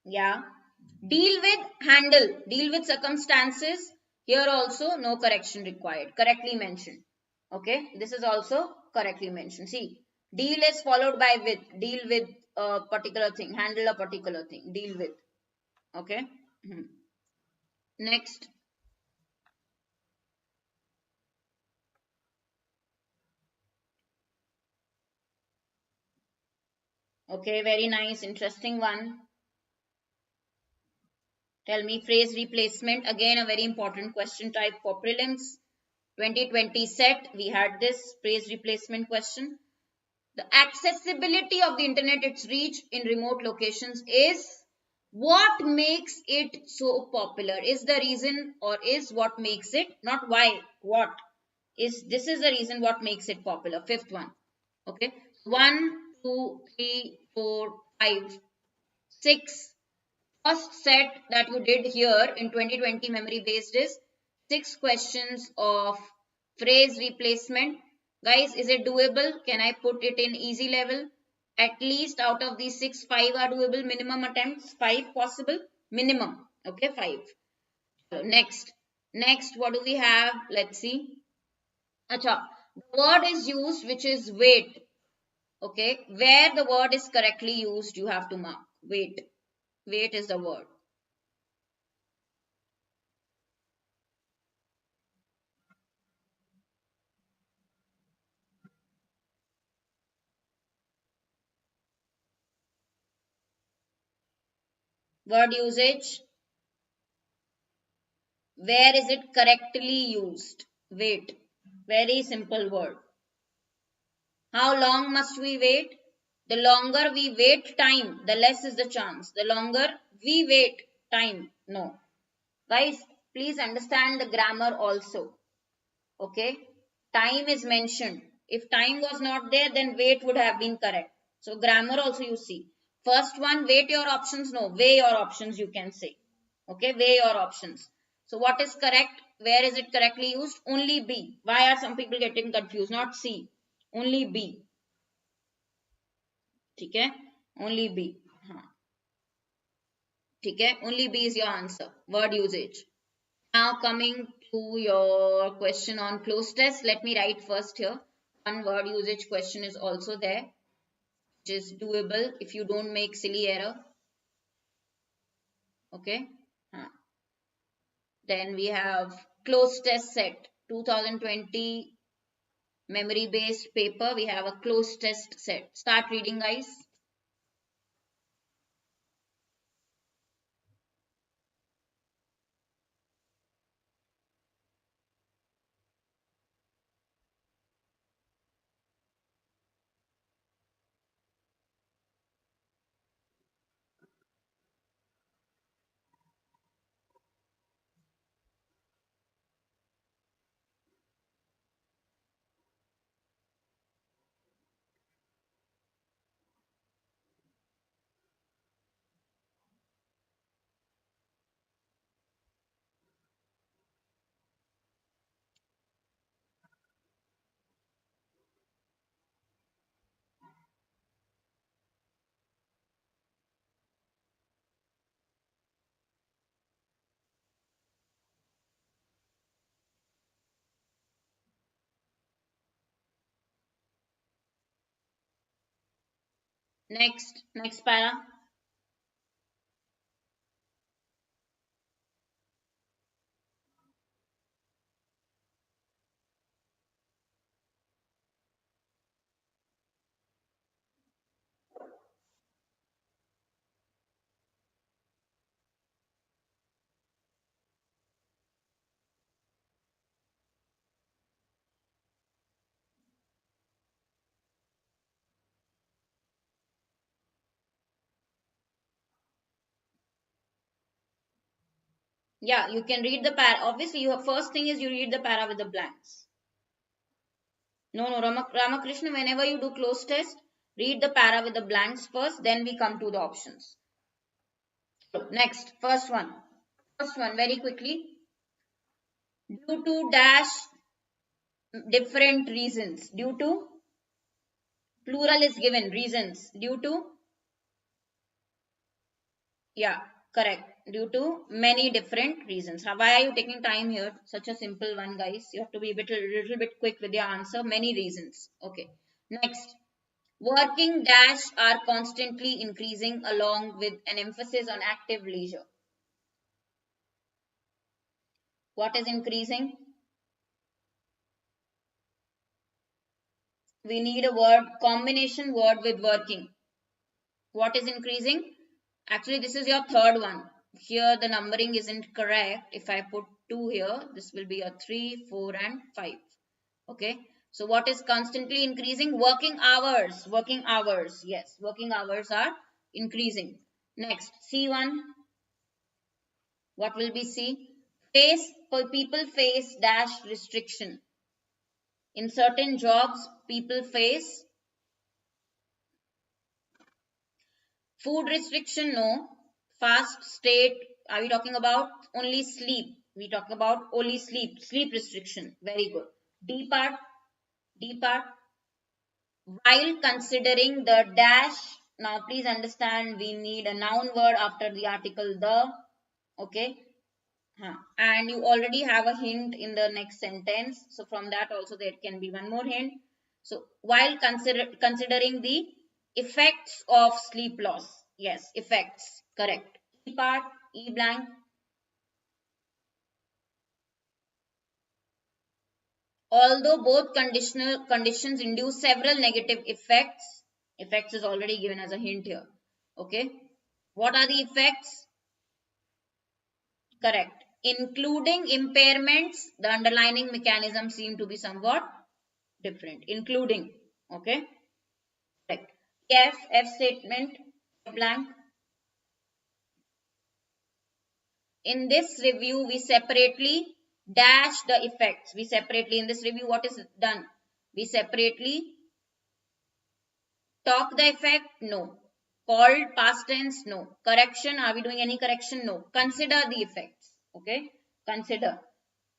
Yeah. Deal with, handle. Deal with circumstances. Here also no correction required. Correctly mentioned. Okay. This is also correctly mentioned. See, deal is followed by with. Deal with a particular thing. Handle a particular thing. Deal with. Okay. Next. Okay. Very nice. Interesting one. Tell me phrase replacement. Again, a very important question type for prelims. 2020 set, we had this phrase replacement question. The accessibility of the internet, its reach in remote locations is what makes it so popular. Is the reason, or is what makes it, not why, what is, this is the reason what makes it popular. Fifth one. Okay. 1, 2, 3, 4, 5, 6. First set that you did here in 2020 memory based is 6 questions of phrase replacement. Guys, is it doable? Can I put it in easy level? At least out of these 6, 5 are doable. Minimum attempts, 5 possible. Minimum. Okay, 5. So next, what do we have? Let's see. Acha, the word is used which is wait. Okay, where the word is correctly used, you have to mark. Wait. Wait is the word. Word usage. Where is it correctly used? Wait. Very simple word. How long must we wait? The longer we wait time, the less is the chance. The longer we wait time, no. Guys, please understand the grammar also. Okay. Time is mentioned. If time was not there, then wait would have been correct. So grammar also you see. First one, wait your options. No, weigh your options you can say. Okay, weigh your options. So what is correct? Where is it correctly used? Only B. Why are some people getting confused? Not C. Only B. Okay? Only B. Okay? Only B is your answer. Word usage. Now coming to your question on close test. Let me write first here. One word usage question is also there, which is doable if you don't make silly error. Okay. Then we have close test set 2020 memory based paper. We have a close test set. Start reading, guys. Next para. Yeah, you can read the para. Obviously, your first thing is you read the para with the blanks. No, Ramakrishna, whenever you do close test, read the para with the blanks first, then we come to the options. So, next, first one, very quickly. Due to dash different reasons. Due to, plural is given, reasons. Due to, yeah, correct. Due to many different reasons. Why are you taking time here? Such a simple one, guys. You have to be a little bit quick with your answer. Many reasons. Okay. Next. Working dash are constantly increasing along with an emphasis on active leisure. What is increasing? We need a word, combination word with working. What is increasing? Actually, this is your third one. here the numbering isn't correct. If I put 2 here, this will be a 3, 4 and 5. Okay. So what is constantly increasing? Working hours. Working hours. Yes, working hours are increasing. Next, C1. What will be C? People face dash restriction. In certain jobs, people face food restriction, no. Fast state, are we talking about only sleep? We talk about only sleep. Sleep restriction. Very good. D part, D part. While considering the dash, now please understand we need a noun word after the article the. Okay. And you already have a hint in the next sentence. So from that also there can be one more hint. So while considering the effects of sleep loss. Yes, effects. Correct. E part, E blank. Although both conditional conditions induce several negative effects. Effects is already given as a hint here. Okay. What are the effects? Correct. Including impairments, the underlying mechanism seem to be somewhat different. Including. Okay. Correct. F statement blank. In this review, we separately dash the effects. We separately, in this review, what is done? We separately talk the effect? No. Called past tense? No. Correction? Are we doing any correction? No. Consider the effects. Okay. Consider.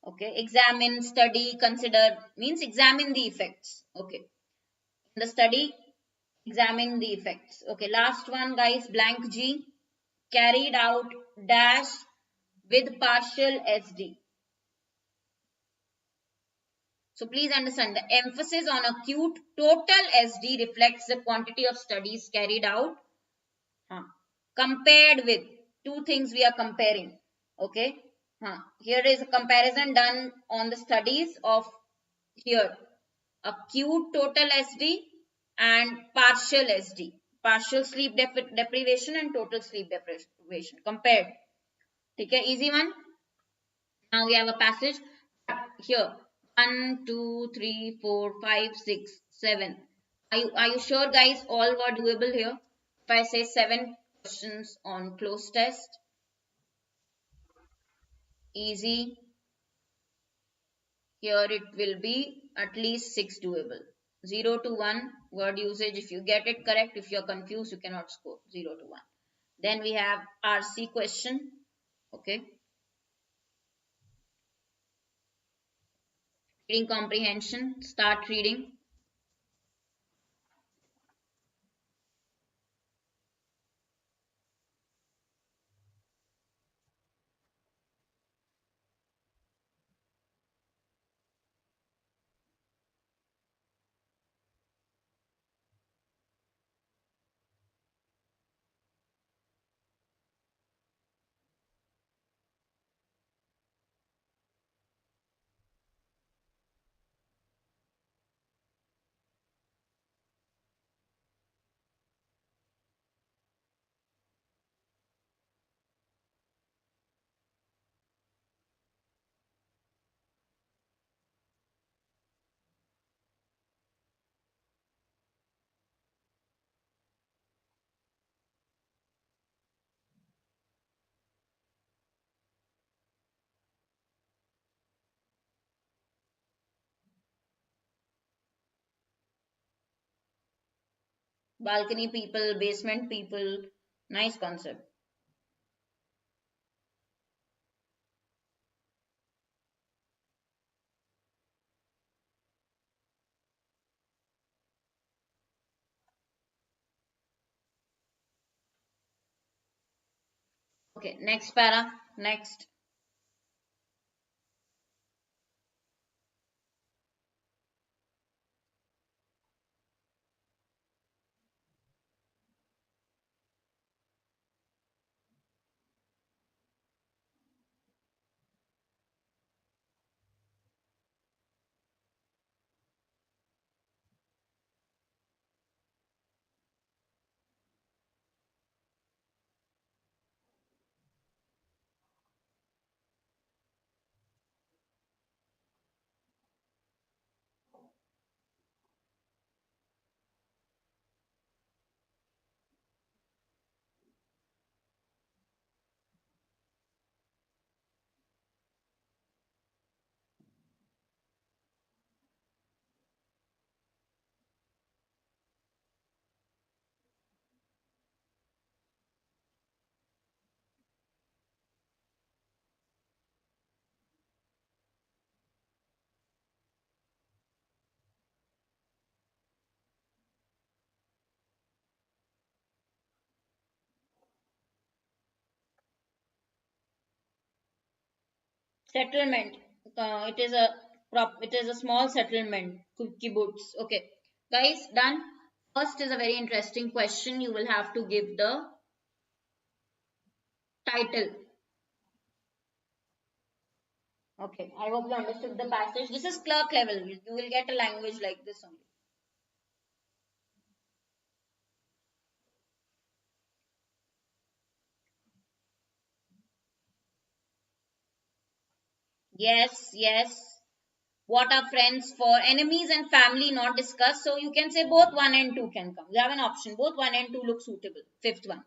Okay. Examine, study, consider means examine the effects. Okay. In the study, examine the effects. Okay. Last one, guys. Blank G. Carried out dash with partial SD. So please understand the emphasis on acute total SD reflects the quantity of studies carried out compared with two things we are comparing. Okay. Here is a comparison done on the studies of here acute total SD and partial SD. Partial sleep deprivation and total sleep deprivation compared. Okay, easy one. Now we have a passage here. 1, 2, 3, 4, 5, 6, 7. Are you sure, guys? All were doable here. If I say 7 questions on close test, easy. Here it will be at least 6 doable. 0 to 1 word usage. If you get it correct, if you're confused, you cannot score 0 to 1. Then we have RC question. Okay. Reading comprehension. Start reading. Balcony people, basement people. Nice concept. Okay, next para. Next. Settlement. It is a small settlement. Kibbutz. Okay, guys, done. First is a very interesting question. You will have to give the title. Okay, I hope you understood the passage. This is clerk level. You will get a language like this only. Yes, yes. What are friends for? Enemies and family not discussed. So you can say both 1 and 2 can come. You have an option. Both 1 and 2 look suitable. Fifth one.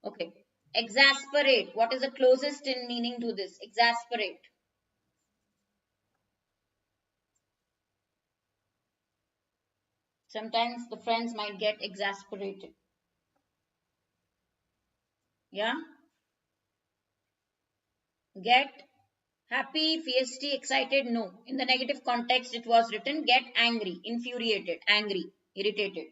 Okay. Exasperate. What is the closest in meaning to this? Exasperate. Sometimes the friends might get exasperated. Yeah. Get happy, feisty, excited. No. In the negative context, it was written get angry, infuriated, angry, irritated.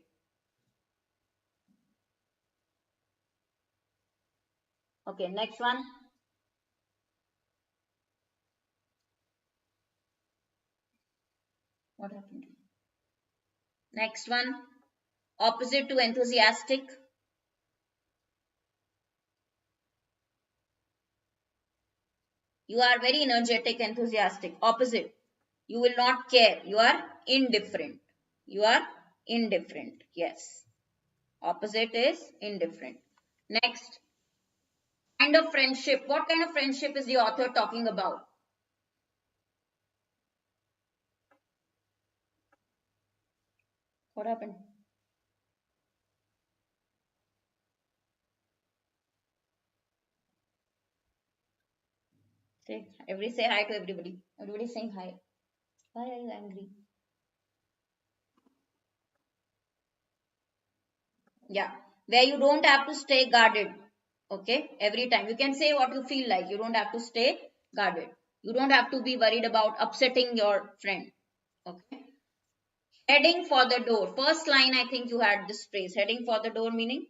Okay. Next one. What happened? Next one. Opposite to enthusiastic. You are very energetic, enthusiastic. Opposite. You will not care. You are indifferent. You are indifferent. Yes. Opposite is indifferent. Next. Kind of friendship. What kind of friendship is the author talking about? What happened? Say hi to everybody. Everybody saying hi. Why are you angry? Yeah. Where you don't have to stay guarded. Okay. Every time. You can say what you feel like. You don't have to stay guarded. You don't have to be worried about upsetting your friend. Okay. Heading for the door. First line, I think you had this phrase. Heading for the door meaning?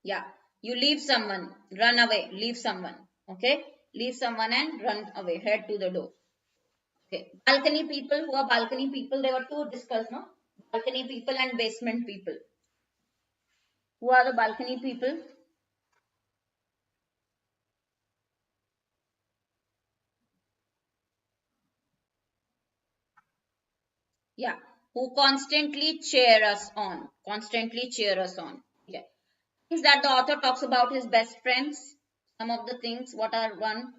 Yeah. You leave someone. Run away. Leave someone. Okay. Leave someone and run away. Head to the door. Okay. Balcony people. Who are balcony people? There were two discussed, no? Balcony people and basement people. Who are the balcony people? Yeah. Who constantly cheer us on. Constantly cheer us on. Okay. Things that the author talks about his best friends. Some of the things. What are one?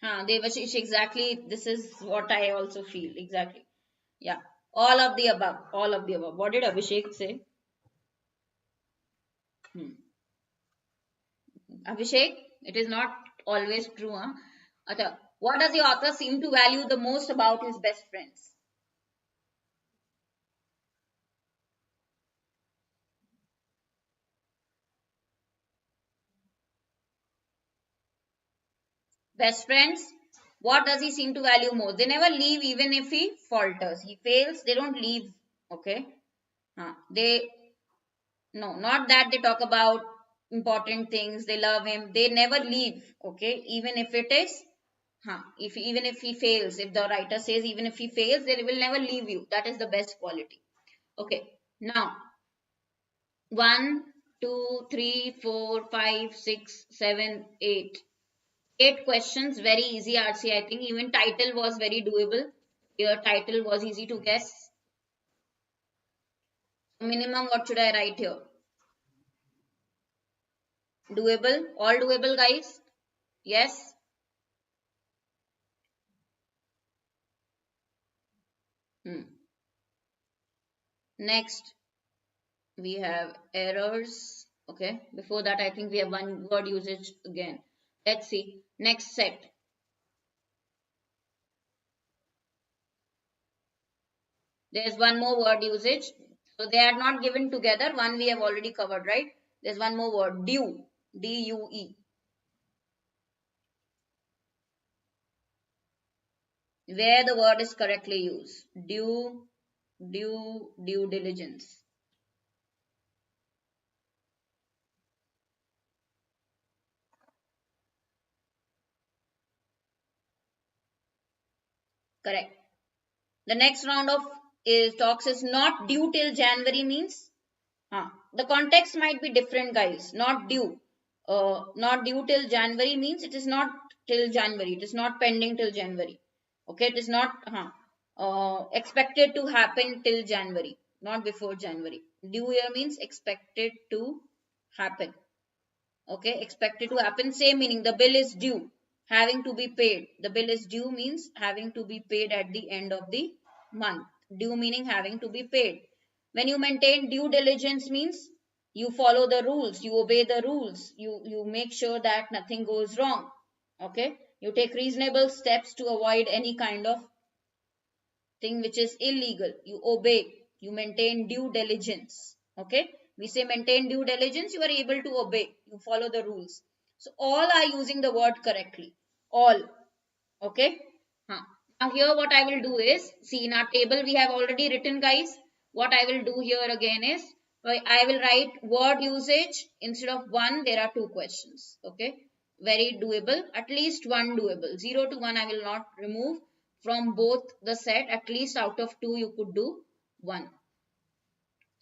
Devashish, exactly. This is what I also feel. Exactly. Yeah. All of the above. All of the above. What did Abhishek say? Hmm. Abhishek, it is not always true. Huh? Acha, what does the author seem to value the most about his best friends? Best friends, what does he seem to value most? They never leave even if he falters. He fails, they don't leave. Okay. They, no, not that they talk about important things. They love him. They never leave. Okay. Even if it is, if even if he fails, if the writer says even if he fails, they will never leave you. That is the best quality. Okay. Now, 1, 2, 3, 4, 5, 6, 7, 8. 8 questions, very easy RC. I think even title was very doable. Your title was easy to guess. Minimum, what should I write here? Doable, all doable, guys. Yes. Next, we have errors. Okay. Before that, I think we have one word usage again. Let's see. Next set. There's one more word usage. So they are not given together. One we have already covered, right? There's one more word, due, D-U-E. Where the word is correctly used. Due, due diligence. Correct. The next round of talks is not due till January means. The context might be different, guys. Not due. Not due till January means it is not till January. It is not pending till January. Okay, it is not expected to happen till January, not before January. Due here means expected to happen. Okay, expected to happen. Same meaning. The bill is due, having to be paid. The bill is due means having to be paid at the end of the month. Due meaning having to be paid. When you maintain due diligence means you follow the rules, you obey the rules, you make sure that nothing goes wrong. Okay, you take reasonable steps to avoid any kind of thing which is illegal. You obey, you maintain due diligence. Okay, we say maintain due diligence, you are able to obey, you follow the rules. So all are using the word correctly, all. Okay. Now here what I will do is, see in our table we have already written, guys. What I will do here again is, I will write word usage. Instead of one, there are two questions. Okay, very doable, at least one doable. 0 to 1 I will not remove from both the set. At least out of two you could do one.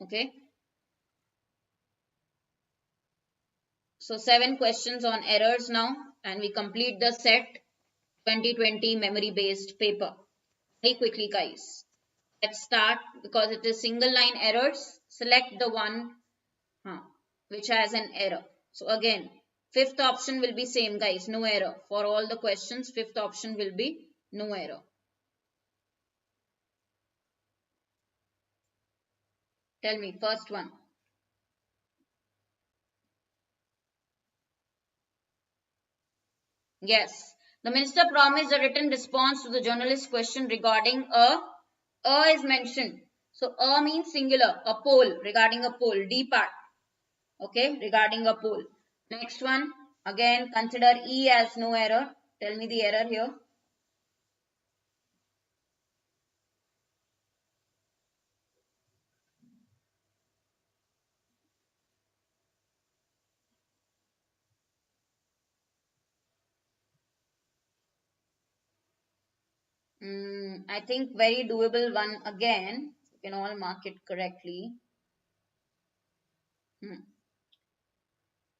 Okay, so 7 questions on errors now, and we complete the set 2020 memory based paper very quickly, guys. Let's start. Because it is single line errors, select the one which has an error. So again, fifth option will be same, guys, no error. For all the questions, fifth option will be no error. Tell me, first one. Yes, the minister promised a written response to the journalist's question regarding a is mentioned. So a means singular, a poll, regarding a poll, D part. Okay, regarding a poll. Next one, again consider E as no error. Tell me the error here. I think very doable one again. You can all mark it correctly.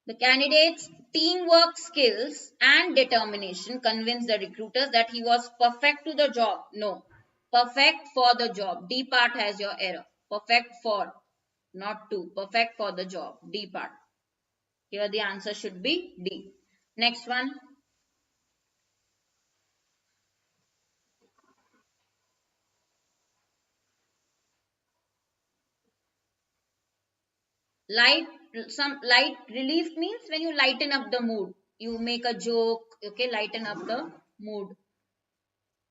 The candidate's teamwork skills and determination convinced the recruiters that he was perfect to the job. No, perfect for the job. D part has your error. Perfect for, not to. Perfect for the job. D part. Here the answer should be D. Next one. Light, some light relief means when you lighten up the mood. You make a joke, okay, lighten up the mood.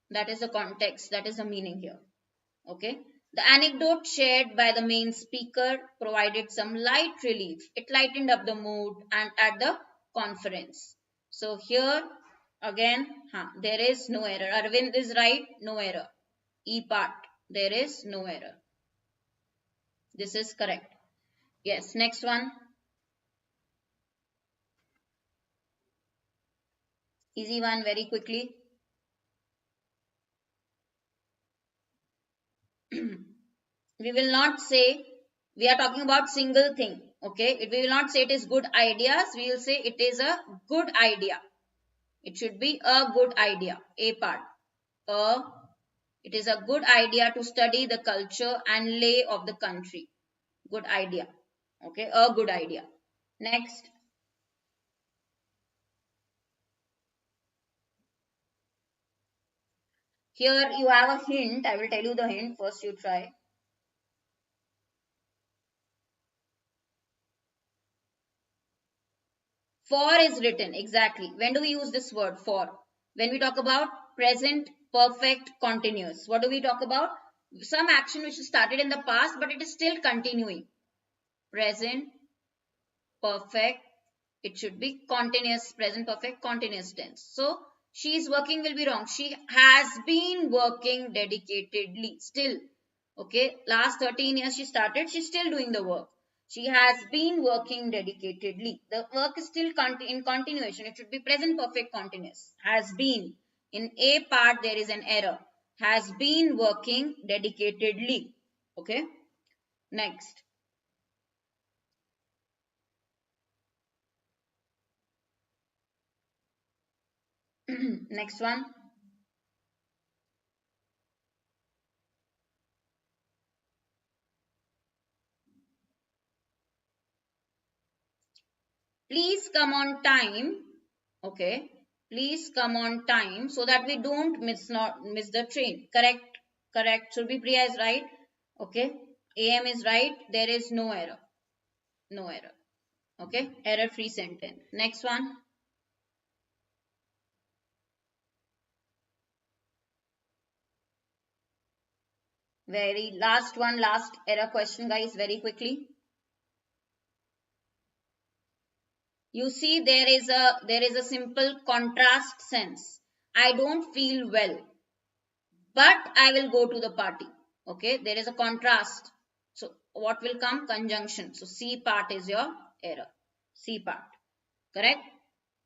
That is the context, that is the meaning here. Okay. The anecdote shared by the main speaker provided some light relief. It lightened up the mood and at the conference. So here again, there is no error. Arvind is right, no error. E part, there is no error. This is correct. Yes, next one. Easy one, very quickly. We will not say, we are talking about single thing. Okay, we will not say it is good ideas. We will say it is a good idea. It should be a good idea. A part. It is a good idea to study the culture and lay of the country. Good idea. Okay, a good idea. Next. Here you have a hint. I will tell you the hint. First you try. For is written, exactly. When do we use this word for? When we talk about present perfect continuous. What do we talk about? some action which started in the past, but it is still continuing. Present perfect, it should be continuous, present perfect continuous tense. So she is working will be wrong. She has been working dedicatedly still. Okay, last 13 years she started, she's still doing the work. She has been working dedicatedly. The work is still in continuation. It should be present perfect continuous. Has been. In A part there is an error. Has been working dedicatedly. Okay. Next. Next one. Please come on time. Okay. Please come on time so that we don't miss the train. Correct. Correct. Should be Priya is right. Okay. AM is right. There is no error. No error. Okay. Error free sentence. Next one. Very last one. Last error question, guys. Very quickly. You see there is a simple contrast sense. I don't feel well, but I will go to the party. Okay, there is a contrast. So what will come? Conjunction. So C part is your error. C part. Correct?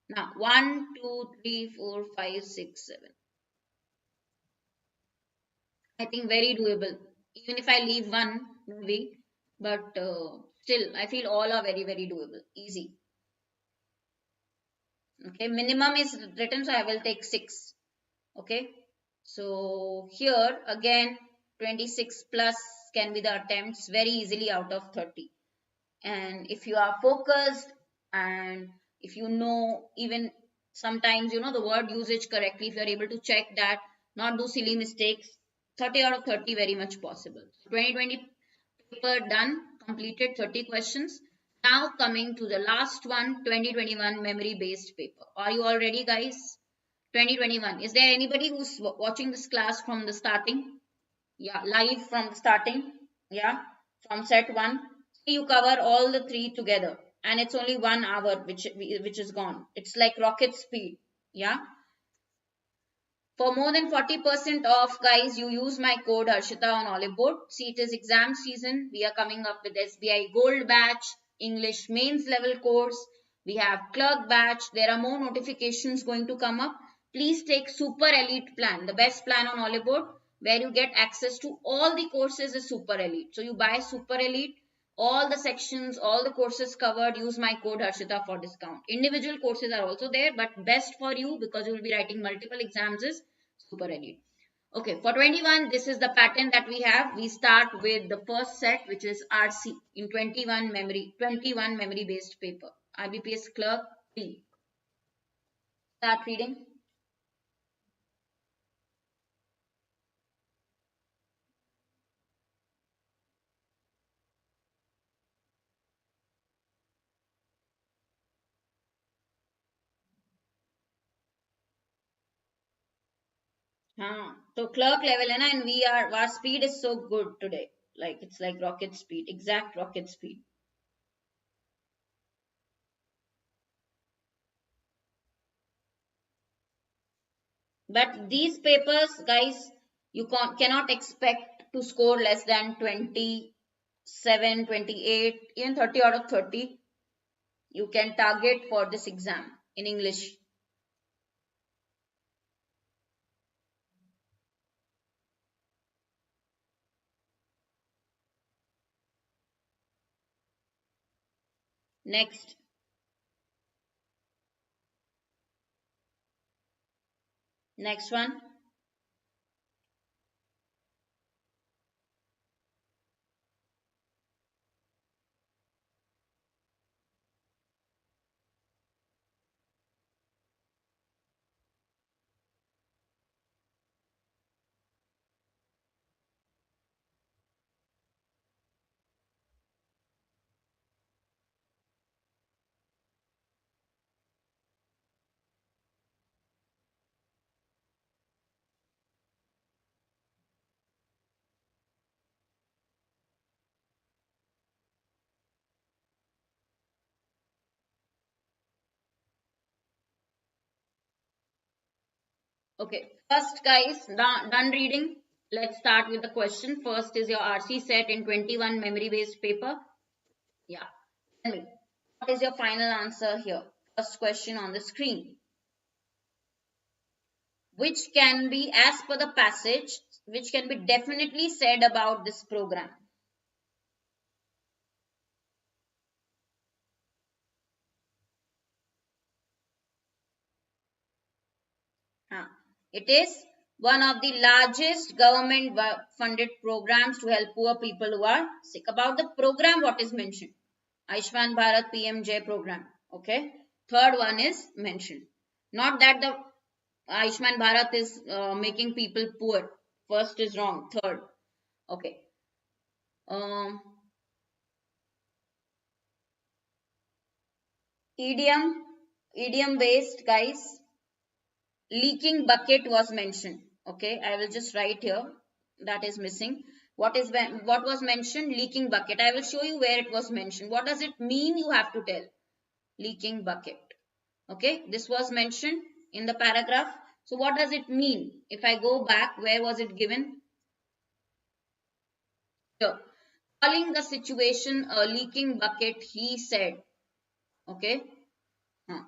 Now 1, 2, 3, 4, 5, 6, 7. I think very doable. Even if I leave one maybe, but still I feel all are very, very doable. Easy. Okay, minimum is written, so I will take 6. Okay, so here again 26 plus can be the attempts very easily out of 30. And if you are focused and if you know, even sometimes you know the word usage correctly, if you are able to check that, not do silly mistakes, 30 out of 30 very much possible. 2020 paper done, completed 30 questions. Now coming to the last one, 2021 memory based paper. Are you all ready, guys? 2021. Is there anybody who's watching this class from the starting? Yeah, live from the starting. Yeah, from set 1. You cover all the 3 together and it's only 1 hour which is gone. It's like rocket speed. Yeah. For more than 40% off, guys, you use my code Harshita on Oliveboard. See, it is exam season. We are coming up with SBI Gold Batch, English Mains Level course. We have Clerk Batch. There are more notifications going to come up. Please take Super Elite plan, the best plan on Oliveboard, where you get access to all the courses is Super Elite. So you buy Super Elite, all the sections, all the courses covered, use my code Harshita for discount. Individual courses are also there, but best for you because you will be writing multiple exams is Super Elite. Okay, for 21, this is the pattern that we have. We start with the first set, which is RC in 21 memory based paper. IBPS Clerk P. Start reading. So clerk level है ना, and our speed is so good today. Like it's like rocket speed, exact rocket speed. But these papers, guys, you cannot expect to score less than 27, 28, even 30 out of 30. You can target for this exam in English. Next. Next one. Okay, first guys, done reading. Let's start with the question. First is your RC set in 21 memory based paper. Yeah, tell me, what is your final answer here? First question on the screen. Which can be, as per the passage, which can be definitely said about this program? Huh. It is one of the largest government funded programs to help poor people who are sick. About the program, what is mentioned? Ayushman Bharat PMJ program. Okay. Third one is mentioned. Not that the Ayushman Bharat is making people poor. First is wrong. Third. Okay. Um, idiom, idiom based guys. Leaking bucket was mentioned. Okay, I will just write here. That is missing. What was mentioned? Leaking bucket. I will show you where it was mentioned. What does it mean? You have to tell. Leaking bucket. Okay, this was mentioned in the paragraph. So what does it mean? If I go back, where was it given? Here. Calling the situation a leaking bucket, he said. Okay. Huh.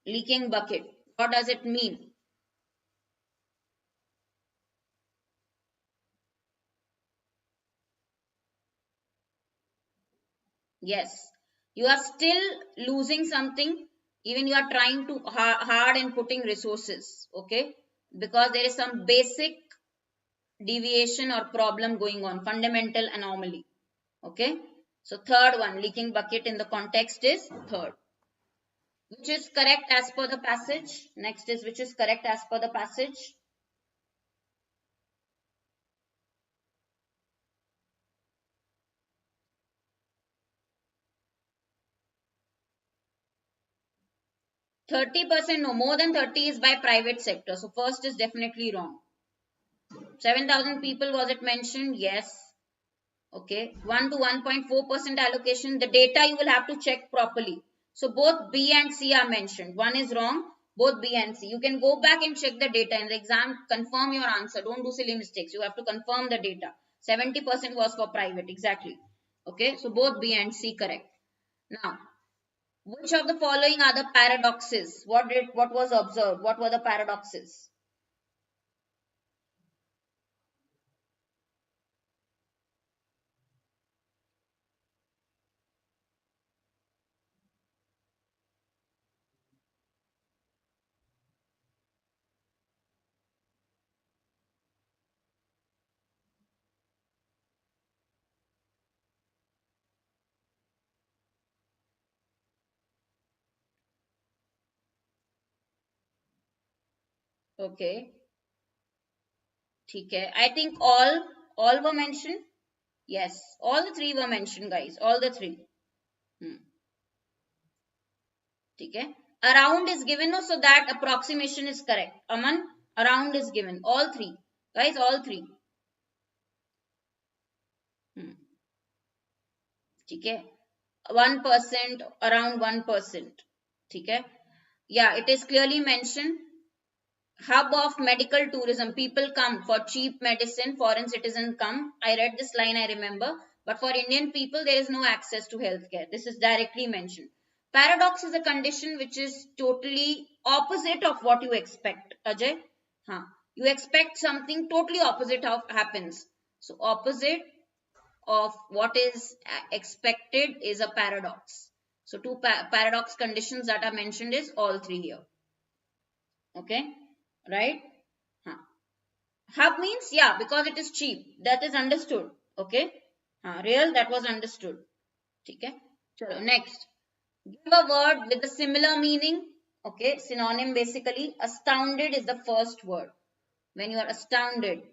Leaking bucket. What does it mean? Yes, you are still losing something, even you are trying to hard and putting resources, okay? Because there is some basic deviation or problem going on, fundamental anomaly, okay? So third one, leaking bucket in the context is third. Which is correct as per the passage? Next is which is correct as per the passage? 30%, no, more than 30 is by private sector. So first is definitely wrong. 7,000 people, was it mentioned? Yes. Okay, 1 to 1.4% allocation. The data you will have to check properly. So both B and C are mentioned. One is wrong, both B and C. You can go back and check the data in the exam, confirm your answer. Don't do silly mistakes. You have to confirm the data. 70% was for private, exactly. Okay, so both B and C correct. Now, which of the following are the paradoxes? What was observed? What were the paradoxes? Okay, okay. I think all were mentioned. Yes, all the three were mentioned, guys. All the three. Hmm. Okay. Around is given, no, so that approximation is correct. Aman, around is given. All three. Guys, all three. Hmm. Okay. 1%, around 1%. Okay. Yeah, it is clearly mentioned. Hub of medical tourism. People come for cheap medicine. Foreign citizens come. I read this line, I remember. But for Indian people, there is no access to healthcare. This is directly mentioned. Paradox is a condition which is totally opposite of what you expect. Ajay? Huh. You expect something totally opposite of happens. So opposite of what is expected is a paradox. So two paradox conditions that are mentioned is all three here. Okay, right? Huh. Hub means, yeah, because it is cheap. That is understood. Okay. Real, that was understood. Okay. Chalo, next. Give a word with a similar meaning. Okay. Synonym basically. Astounded is the first word. When you are astounded.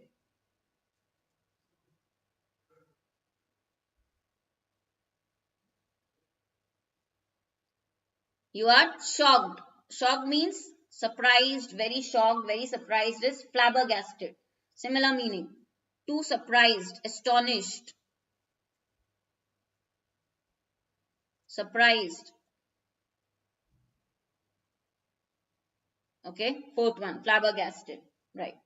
You are shocked. Shocked means surprised, very shocked, very surprised is flabbergasted. Similar meaning. Too surprised, astonished, surprised. Okay, fourth one, flabbergasted. Right.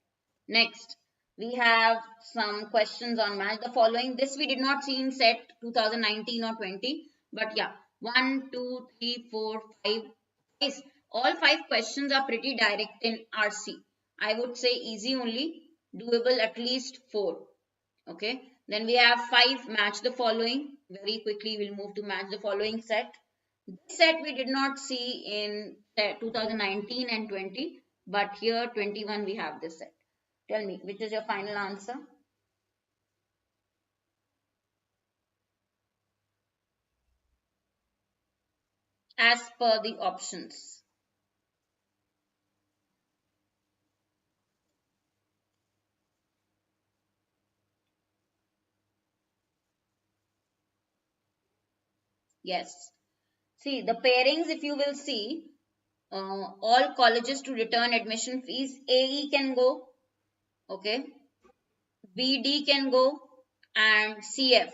Next, we have some questions on match the following. This we did not see in set 2019 or 20, but yeah, 1, 2, 3, 4, 5. Yes, all 5 questions are pretty direct in RC. I would say easy only, doable at least 4. Okay, then we have 5 match the following. Very quickly, we'll move to match the following set. This set we did not see in 2019 and 20, but here 21 we have this set. Tell me, which is your final answer? As per the options. Yes. See, the pairings, if you will see, all colleges to return admission fees, AE can go, okay, BD can go, and CF.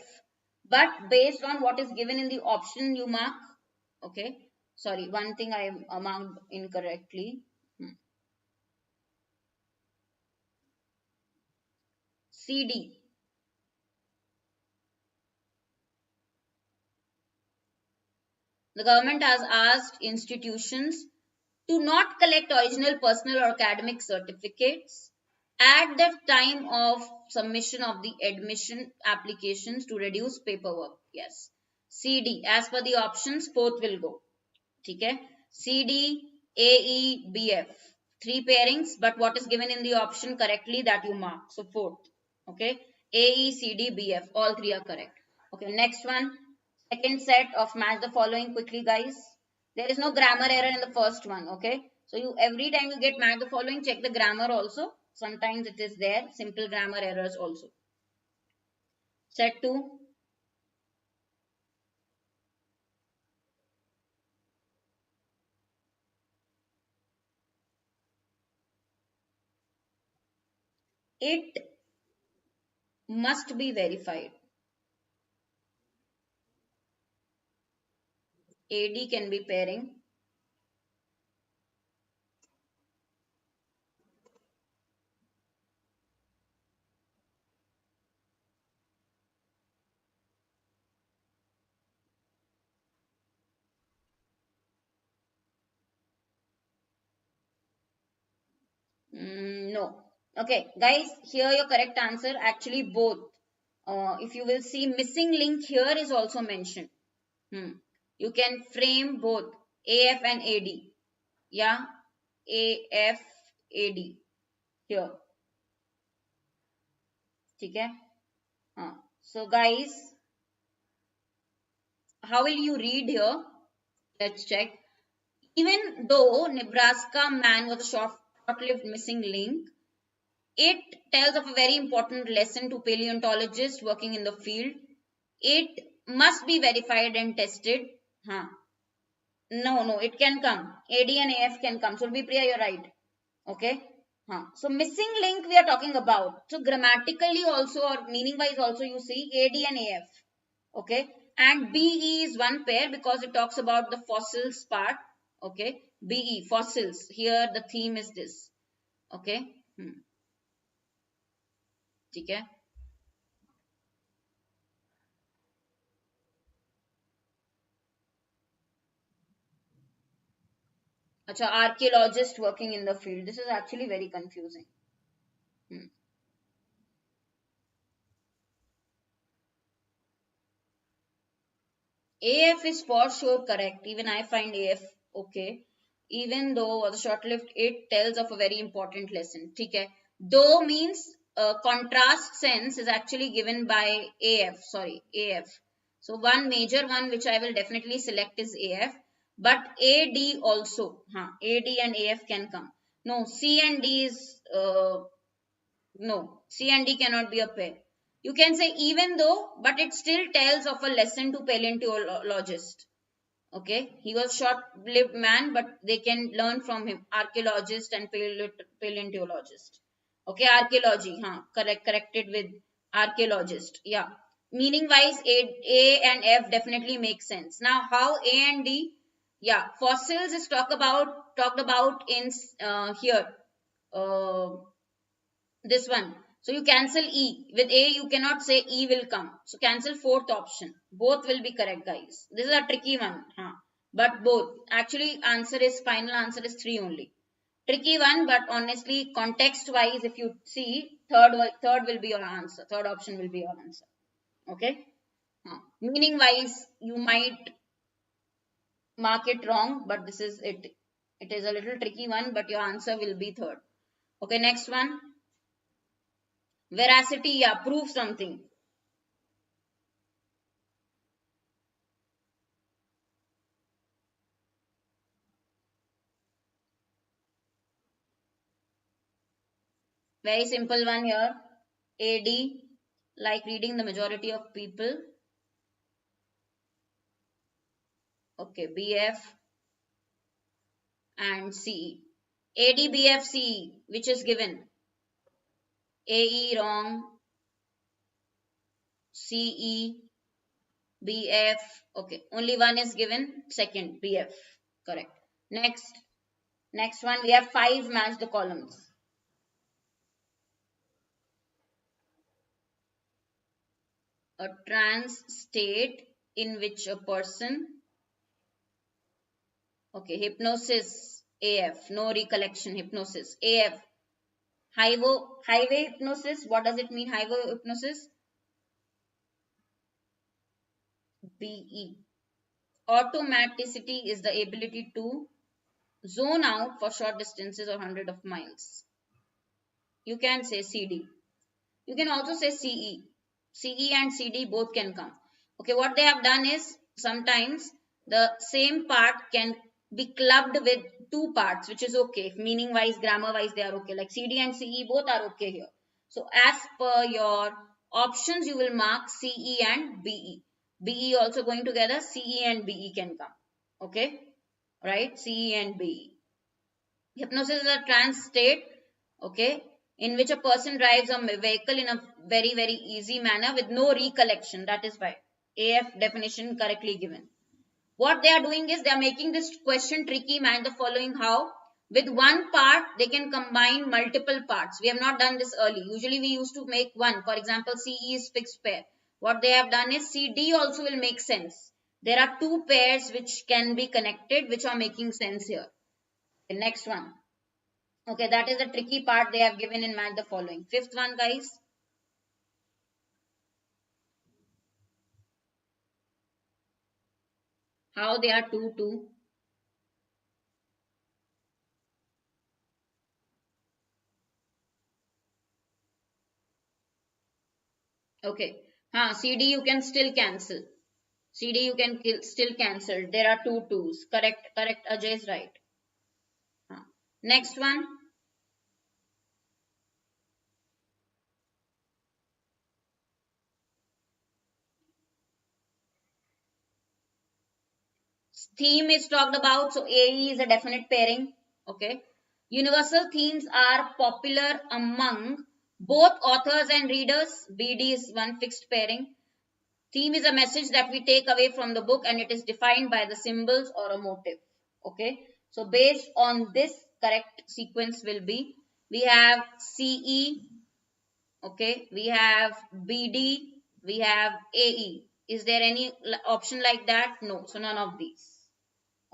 But based on what is given in the option, you mark, okay. Sorry, one thing I marked incorrectly. CD. The government has asked institutions to not collect original personal or academic certificates at the time of submission of the admission applications to reduce paperwork. Yes. CD. As per the options, fourth will go. Okay. CD, AE, BF. 3 pairings, but what is given in the option correctly that you mark. So fourth. Okay. AE, CD, BF. All 3 are correct. Okay. Next one. Second set of match the following quickly, guys. There is no grammar error in the first one. Okay. So you every time you get match the following, check the grammar also. Sometimes it is there. Simple grammar errors also. Set 2. It must be verified. AD can be pairing. No. Okay, guys, here your correct answer. Actually, both. If you will see, missing link here is also mentioned. You can frame both AF and AD. Yeah, AF, AD here. Okay. So, guys, how will you read here? Let's check. Even though Nebraska man was a short-lived missing link, it tells of a very important lesson to paleontologists working in the field. It must be verified and tested. No, it can come. AD and AF can come. So, Priya, you're right. Okay. So, missing link we are talking about. So, grammatically also or meaning wise also you see AD and AF. Okay. And BE is one pair because it talks about the fossils part. Okay. BE, fossils. Here the theme is this. Okay. ठीक है. Acha, archaeologist working in the field. This is actually very confusing. AF is for sure correct. Even I find AF okay. Even though the short-lived, it tells of a very important lesson. Okay. Though means contrast sense is actually given by AF. Sorry, AF. So one major one which I will definitely select is AF. But AD also. AD and AF can come. No, C and D is no. C and D cannot be a pair. You can say even though, but it still tells of a lesson to paleontologist. Okay, he was short-lived man, but they can learn from him. Archaeologist and paleontologist. Okay, archaeology. Corrected with archaeologist. Yeah, meaning wise, A and F definitely makes sense. Now, how A and D? Yeah, fossils is talk about talked about in here, uh, this one. So you cancel E. With A, you cannot say E will come. So cancel fourth option. Both will be correct, guys. This is a tricky one. Huh? But both. Actually, final answer is 3 only. Tricky one, but honestly, context wise, if you see, third will be your answer. Third option will be your answer. Okay. Meaning wise, you might mark it wrong, but this is it. It is a little tricky one, but your answer will be third. Okay, next one. Veracity, yeah, prove something. Very simple one here. AD, like reading the majority of people. Okay, BF and CE. AD, BF, CE, which is given. AE wrong. CE, BF. Okay, only one is given. Second, BF. Correct. Next one, we have 5 match the columns. A trance state in which a person, okay, hypnosis, AF, no recollection, hypnosis, AF, highway hypnosis, what does it mean, highway hypnosis? BE. Automaticity is the ability to zone out for short distances or hundred of miles. You can say CD. You can also say CE. CE and CD both can come. Okay, what they have done is sometimes the same part can be clubbed with two parts, which is okay. Meaning wise, grammar wise, they are okay. Like CD and CE both are okay here. So as per your options, you will mark CE and BE. BE also going together, CE and BE can come. Okay, right? CE and BE. Hypnosis is a trance state, okay, in which a person drives a vehicle in a very, very easy manner with no recollection. That is why AF definition correctly given. What they are doing is they are making this question tricky. Mind the following how. With one part, they can combine multiple parts. We have not done this early. Usually, we used to make one. For example, CE is fixed pair. What they have done is CD also will make sense. There are two pairs which can be connected, which are making sense here. The next one. Okay, that is the tricky part they have given in math the following. Fifth one, guys. How they are 2, 2. Okay. CD you can still cancel. CD you can still cancel. There are two twos. Correct, correct. Ajay is right. Next one. Theme is talked about. So AE is a definite pairing. Okay. Universal themes are popular among both authors and readers. BD is one fixed pairing. Theme is a message that we take away from the book and it is defined by the symbols or a motive. Okay. So based on this, correct sequence will be, we have CE, okay, we have BD, we have AE. Is there any option like that? No. So none of these.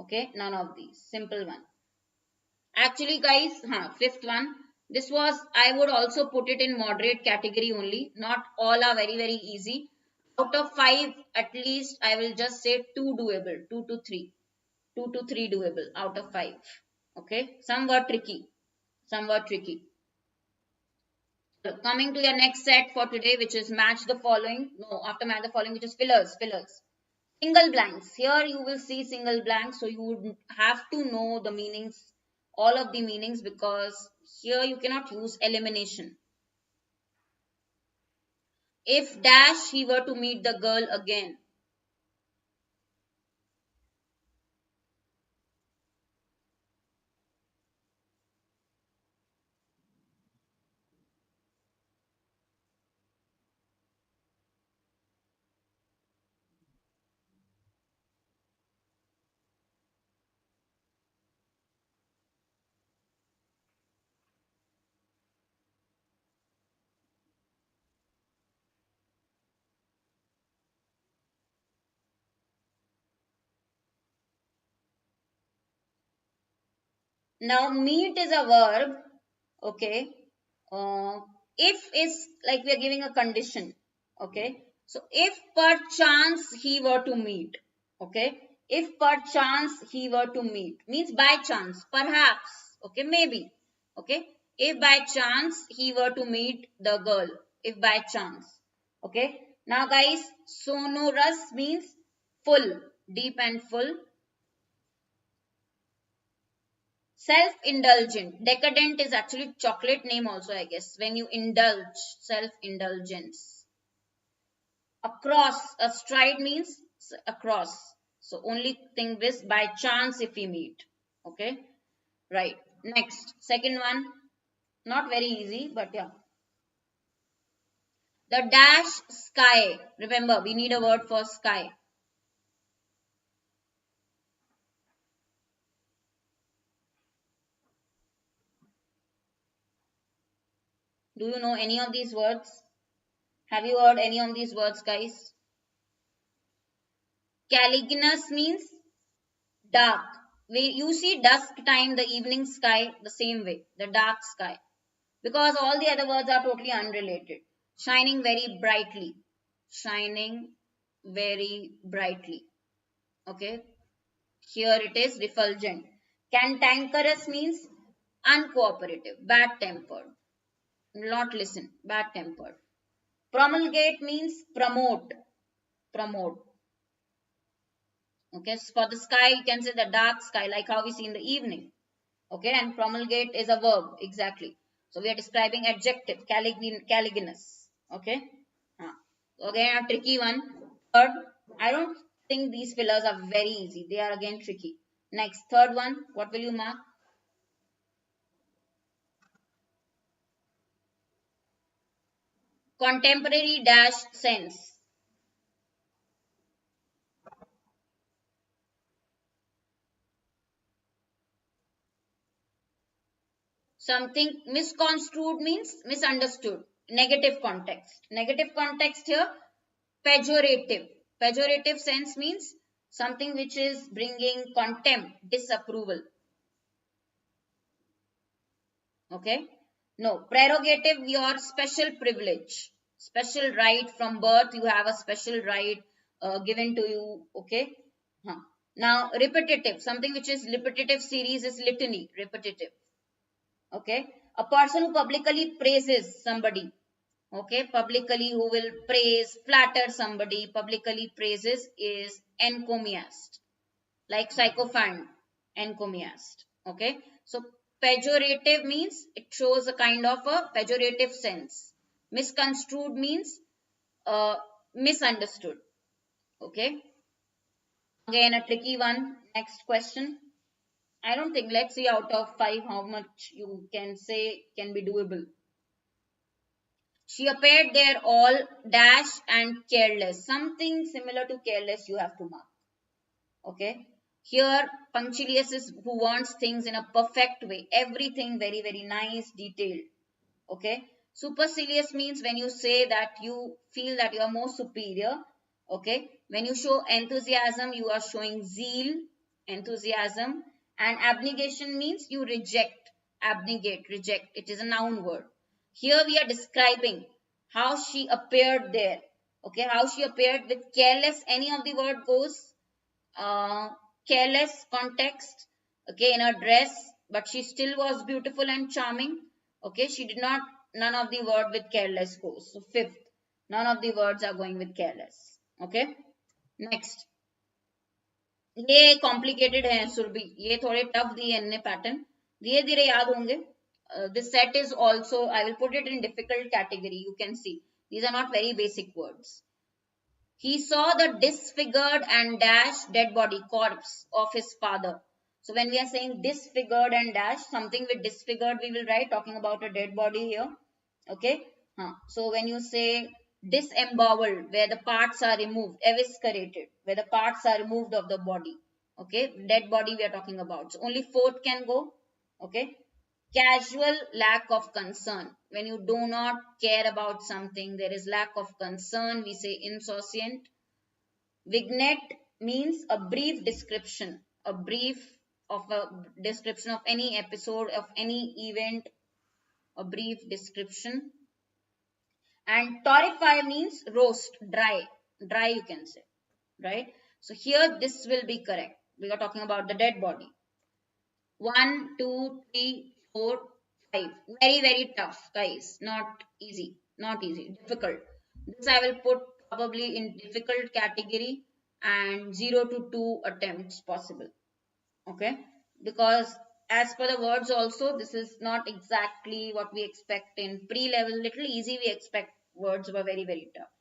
Okay. None of these. Simple one. Actually, guys, fifth one. This was, I would also put it in moderate category only. Not all are very, very easy. Out of 5, at least I will just say 2 doable, 2 to 3. 2 to 3 doable out of 5. Okay. Some were tricky. Some were tricky. So coming to your next set for today, which is match the following. No, after match the following, which is fillers. Single blanks. Here you will see single blanks. So you would have to know the meanings, all of the meanings, because here you cannot use elimination. If dash he were to meet the girl again. Now meet is a verb. Okay. If is like we are giving a condition. Okay. So if perchance he were to meet. Okay. If perchance he were to meet means by chance, perhaps. Okay. Maybe. Okay. If by chance he were to meet the girl. If by chance. Okay. Now guys, sonorous means full, deep and full. Self-indulgent. Decadent is actually chocolate name also, I guess. When you indulge, self-indulgence. Across, astride means across. So only thing this by chance if we meet. Okay. Right. Next. Second one. Not very easy, but yeah. The dash sky. Remember, we need a word for sky. Do you know any of these words? Have you heard any of these words, guys? Caliginous means dark. You see dusk time, the evening sky, the same way, the dark sky. Because all the other words are totally unrelated. Shining very brightly. Shining very brightly. Okay. Here it is refulgent. Cantankerous means uncooperative, bad tempered. Not listen, bad tempered. Promulgate means promote. Promote. Okay. So for the sky, you can say the dark sky, like how we see in the evening. Okay, and promulgate is a verb, exactly. So we are describing adjective, caliginous. Okay. So again, a tricky one. Third, I don't think these fillers are very easy. They are again tricky. Next, third one, what will you mark? Contemporary dash sense. Something misconstrued means misunderstood. Negative context. Negative context here, pejorative. Pejorative sense means something which is bringing contempt, disapproval. Okay. No, prerogative, your special privilege, special right from birth. You have a special right given to you. Okay. Huh. Now, repetitive, something which is repetitive series is litany, repetitive. Okay. A person who publicly praises somebody. Okay. Publicly, who will praise, flatter somebody, publicly praises is encomiast. Like sycophant, encomiast. Okay. So pejorative means it shows a kind of a pejorative sense. Misconstrued means misunderstood. Okay. Again, a tricky one. Next question. I don't think, let's see out of 5 how much you can say can be doable. She appeared there all dash and careless. Something similar to careless you have to mark. Okay. Here, punctilious is who wants things in a perfect way. Everything very, very nice, detailed. Okay. Supercilious means when you say that you feel that you are more superior. Okay. When you show enthusiasm, you are showing zeal, enthusiasm. And abnegation means you reject, abnegate, reject. It is a noun word. Here we are describing how she appeared there. Okay. How she appeared with careless, any of the word goes. Careless context, okay, in her dress, but she still was beautiful and charming. Okay, she did not, none of the word with careless goes. So fifth, none of the words are going with careless. Okay. Next, ये complicated है सुरभि, ये थोड़े tough दिए इनने pattern, धीरे धीरे याद होंगे. This set is also, I will put it in difficult category. You can see these are not very basic words. He saw the disfigured and dash dead body, corpse of his father. So when we are saying disfigured and dash, something with disfigured we will write, talking about a dead body here. Okay. So when you say disemboweled, where the parts are removed, eviscerated, where the parts are removed of the body. Okay. Dead body we are talking about. So only fourth can go. Okay. Casual, lack of concern. When you do not care about something, there is lack of concern, we say insouciant. Vignette means a brief description, a brief of a description of any episode, of any event, a brief description. And torrefy means roast, dry you can say, right? So here this will be correct. We are talking about the dead body. 1, 2, 3, 4, 5. Very, very tough, guys. Not easy. Not easy. Difficult. This I will put probably in difficult category, and 0 to 2 attempts possible. Okay. Because as per the words also, this is not exactly what we expect in pre-level. Little easy we expect. Words were very, very tough.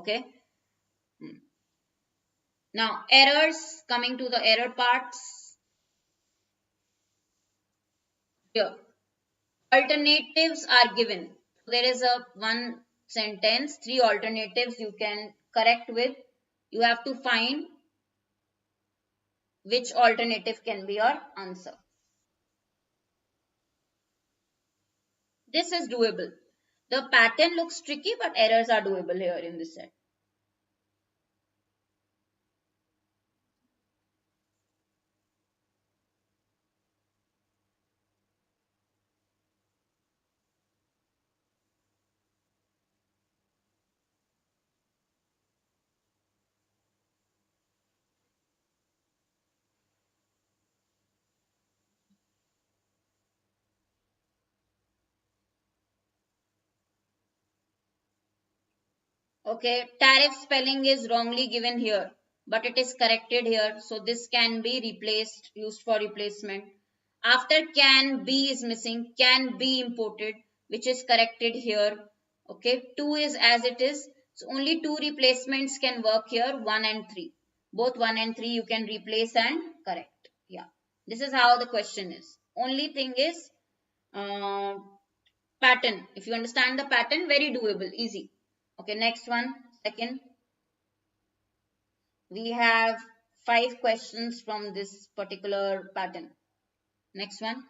Okay. Now errors, coming to the error parts. Here alternatives are given. There is a one sentence, 3 alternatives you can correct with. You have to find which alternative can be your answer. This is doable. The pattern looks tricky, but errors are doable here in this set. Okay, tariff spelling is wrongly given here, but it is corrected here. So this can be replaced, used for replacement. After can be is missing, can be imported, which is corrected here. Okay, 2 is as it is. So only 2 replacements can work here, 1 and 3. Both 1 and 3 you can replace and correct. Yeah, this is how the question is. Only thing is uh, pattern. If you understand the pattern, very doable, easy. Okay, next one, second. We have 5 questions from this particular pattern. Next one.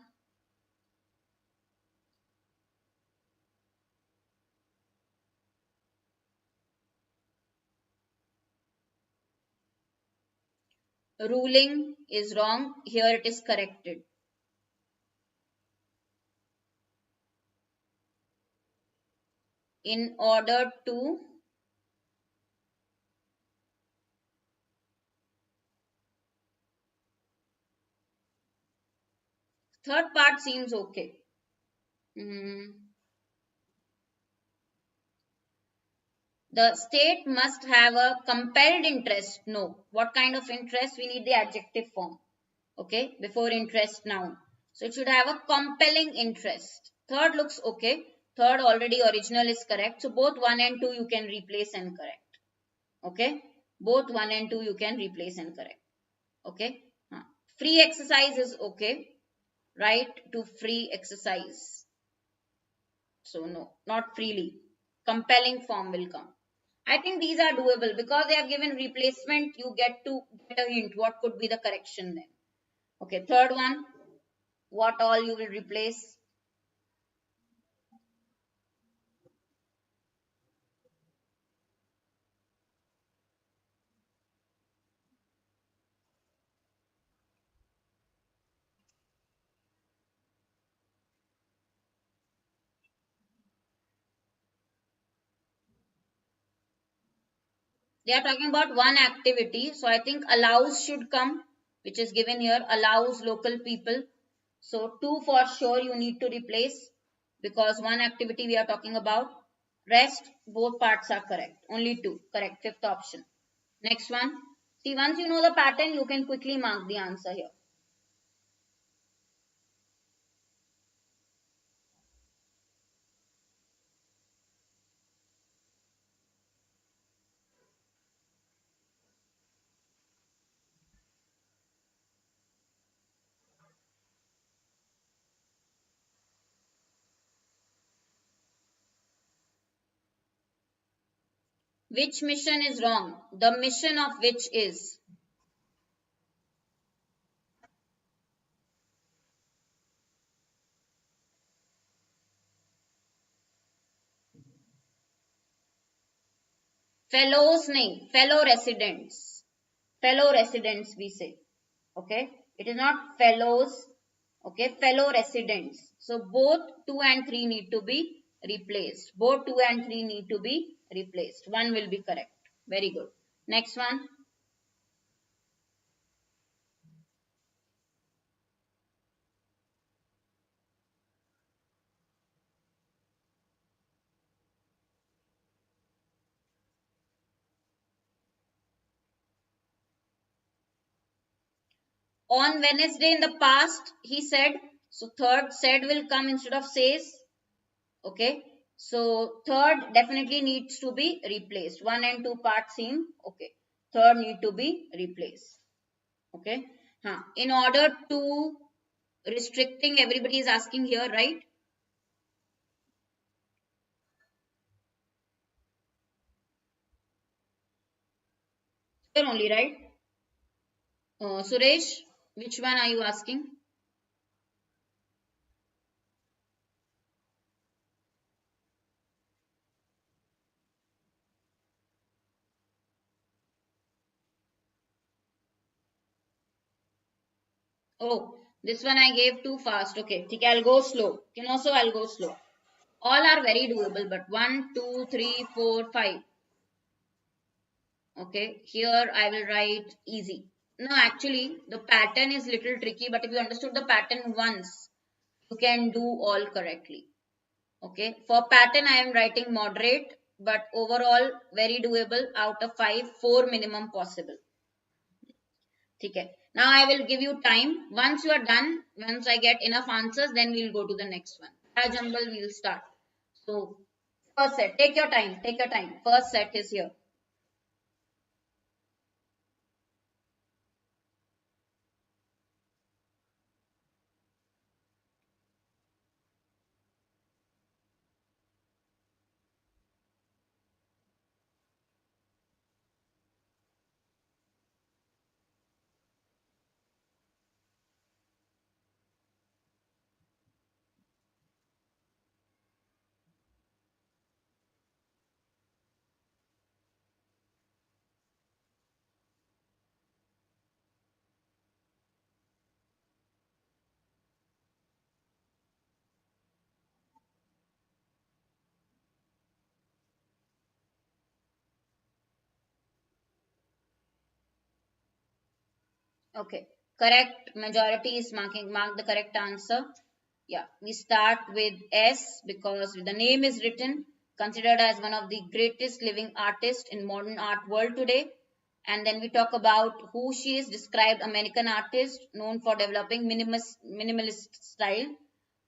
Ruling is wrong. Here it is corrected. In order to third part seems okay. The state must have a compelled interest. No. What kind of interest? We need the adjective form. Okay. Before interest noun. So it should have a compelling interest. Third looks okay. Third already original is correct. So both 1 and 2 you can replace and correct. Okay. Both 1 and 2 you can replace and correct. Okay. Free exercise is okay. Right to free exercise. So no, not freely. Compelling form will come. I think these are doable because they have given replacement. You get to get a hint. What could be the correction then? Okay, third one. What all you will replace? They are talking about one activity. So I think allows should come, which is given here. Allows local people. So 2 for sure you need to replace because one activity we are talking about. Rest, both parts are correct. Only 2. Correct. Fifth option. Next one. See, once you know the pattern, you can quickly mark the answer here. Which mission is wrong? The mission of which is fellows, nahi, fellow residents. Fellow residents we say. Okay. It is not fellows, okay, fellow residents. So both 2 and 3 need to be replaced. Both 2 and 3 need to be replaced. One will be correct. Very good. Next one. On Wednesday in the past, he said, so third said will come instead of says. Okay. So third definitely needs to be replaced. 1 and 2 parts seem okay. Third need to be replaced. Okay. In order to restricting, everybody is asking here, right? Here only, right? Suresh, which one are you asking? Oh, this one I gave too fast. Okay, okay, I'll go slow. Can also I'll go slow. All are very doable, but 1, 2, 3, 4, 5. Okay, here I will write easy. No, actually, the pattern is little tricky, but if you understood the pattern once, you can do all correctly. Okay, for pattern, I am writing moderate, but overall, very doable. Out of 5, 4 minimum possible. Okay. Now I will give you time. Once you are done, once I get enough answers, then we'll go to the next one. Jumble, we'll start. So, first set, take your time, take your time. First set is here. Okay, correct. Majority is mark the correct answer. Yeah, we start with S because the name is written, considered as one of the greatest living artists in modern art world today. And then we talk about who she is, described American artist known for developing minimalist style.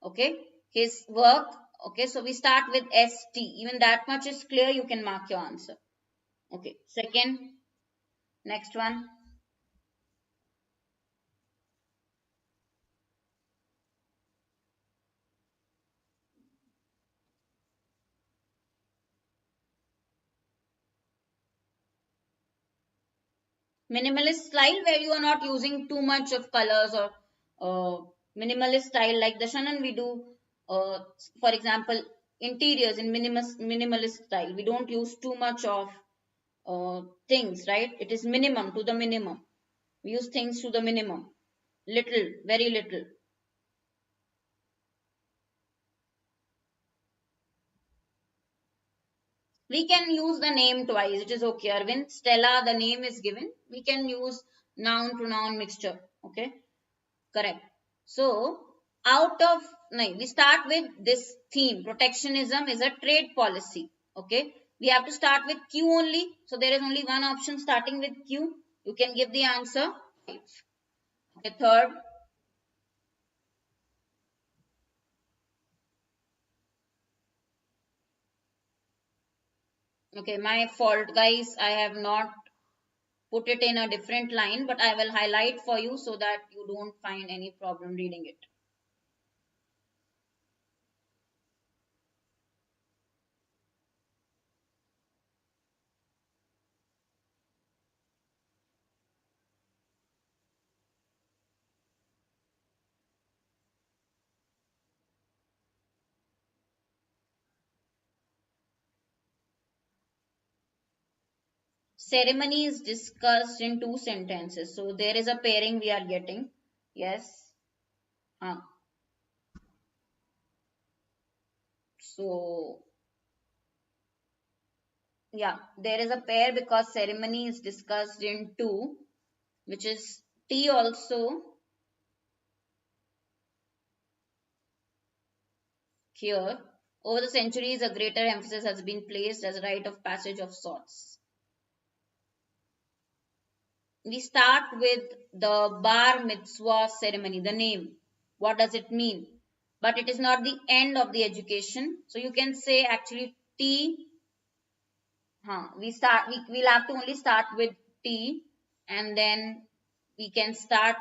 Okay, his work. Okay, so we start with ST. Even that much is clear, you can mark your answer. Okay, second, next one. Minimalist style where you are not using too much of colors, or uh, minimalist style like the Shannon we do, for example, interiors in minimalist style. We don't use too much of things, right? It is minimum to the minimum. We use things to the minimum. Little, very little. We can use the name twice. It is okay. Arvind, Stella, the name is given. We can use noun pronoun mixture. Okay. Correct. So, out of, no, we start with this theme. Protectionism is a trade policy. Okay. We have to start with Q only. So, there is only one option starting with Q. You can give the answer. Okay. Third. Okay. My fault, guys. I have not put it in a different line, but I will highlight for you so that you don't find any problem reading it. Ceremony is discussed in two sentences. So there is a pairing we are getting. Yes. Uh, so yeah, there is a pair because ceremony is discussed in two, which is T also here. Over the centuries, a greater emphasis has been placed as a rite of passage of sorts. We start with the bar mitzvah ceremony, the name. What does it mean? But it is not the end of the education. So you can say actually T. We'll have to only start with T, and then we can start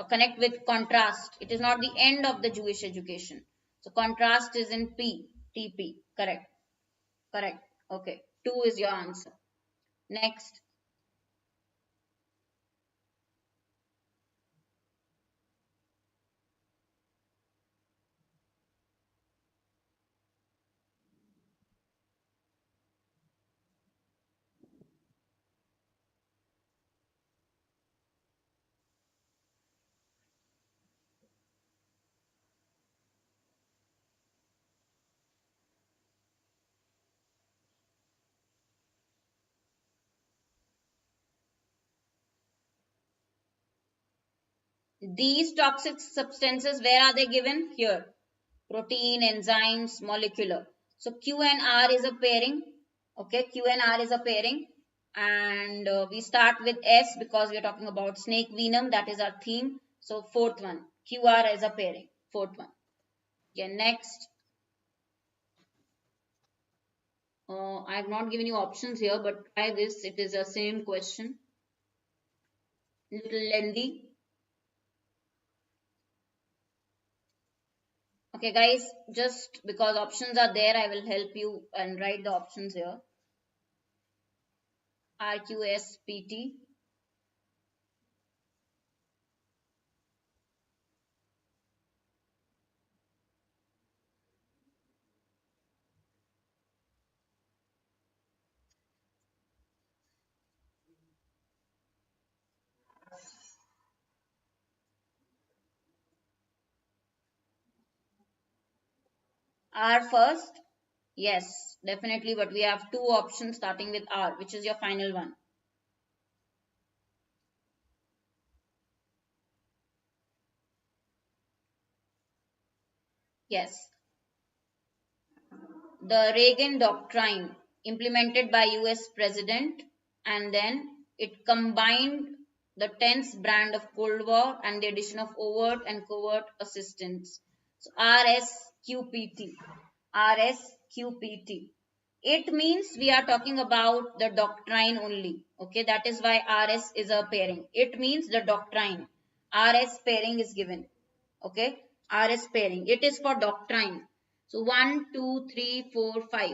connect with contrast. It is not the end of the Jewish education. So contrast is in P, TP. Correct. Correct. Okay. Two is your answer. Next. These toxic substances, where are they given? Here. Protein, enzymes, molecular. So Q and R is a pairing. Okay, Q and R is a pairing. And we start with S because we are talking about snake venom. That is our theme. So fourth one, QR is a pairing. Fourth one. Okay, next. I have not given you options here, but try this. It is the same question. Little lengthy. Okay, guys, just because options are there, I will help you and write the options here. RQSPT. R first. Yes, definitely, but we have two options starting with R, which is your final one. Yes, the Reagan Doctrine implemented by US President, and then it combined the tense brand of Cold War and the addition of overt and covert assistance. So RSQPT. RSQPT. It means we are talking about the doctrine only. Okay, that is why RS is a pairing. It means the doctrine. RS pairing is given. Okay, RS pairing. It is for doctrine. So 1, 2, 3, 4, 5.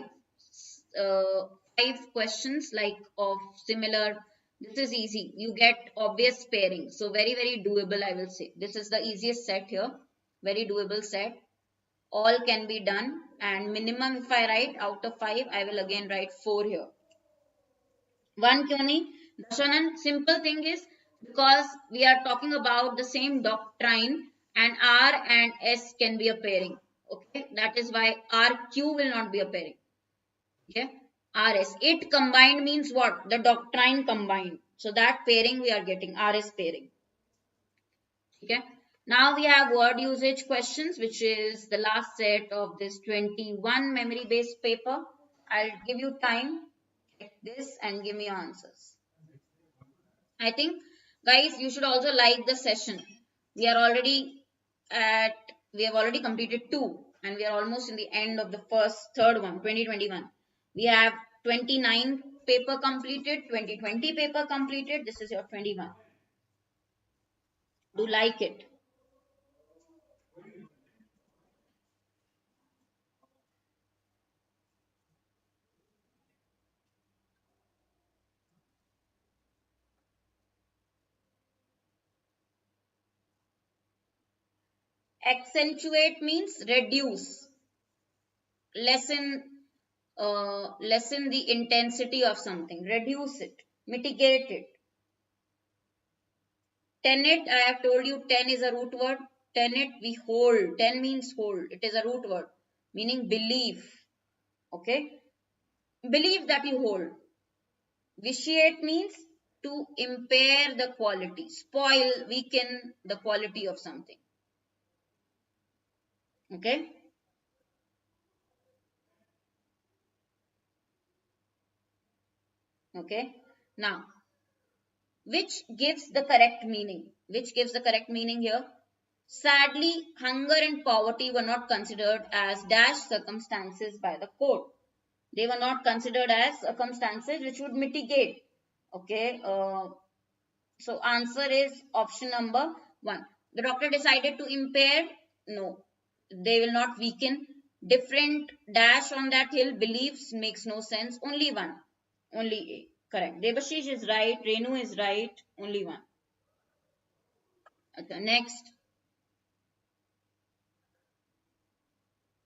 Uh, 5 questions like of similar. This is easy. You get obvious pairing. So very doable, I will say. This is the easiest set here. Very doable set. All can be done, and minimum if I write out of 5, I will again write 4 here. 1 क्यों नहीं? Darshanan, simple thing is because we are talking about the same doctrine, and R and S can be a pairing. Okay, that is why RQ will not be a pairing. Okay, RS. It combined means what? The doctrine combined. So that pairing we are getting RS pairing. Okay. Now we have word usage questions, which is the last set of this 21 memory based paper. I'll give you time. Check this and give me answers. I think, guys, you should also like the session. We are already at, we have already completed two, and we are almost in the end of the third one, 2021. We have 29 paper completed, 2020 paper completed. This is your 21. Do like it. Accentuate means reduce, lessen, lessen the intensity of something, reduce it, mitigate it. Tenet, I have told you, ten is a root word. Tenet, we hold. Ten means hold. It is a root word, meaning belief. Okay? Belief that you hold. Vitiate means to impair the quality, spoil, weaken the quality of something. Okay? Okay? Now, which gives the correct meaning? Which gives the correct meaning here? Sadly, hunger and poverty were not considered as dash circumstances by the court. They were not considered as circumstances which would mitigate. Okay, so answer is option number 1. The doctor decided to impair. No, they will not weaken. Different dash on that hill beliefs makes no sense. Only one. Only A. Correct. Devashish is right. Renu is right. Only one. Okay, next.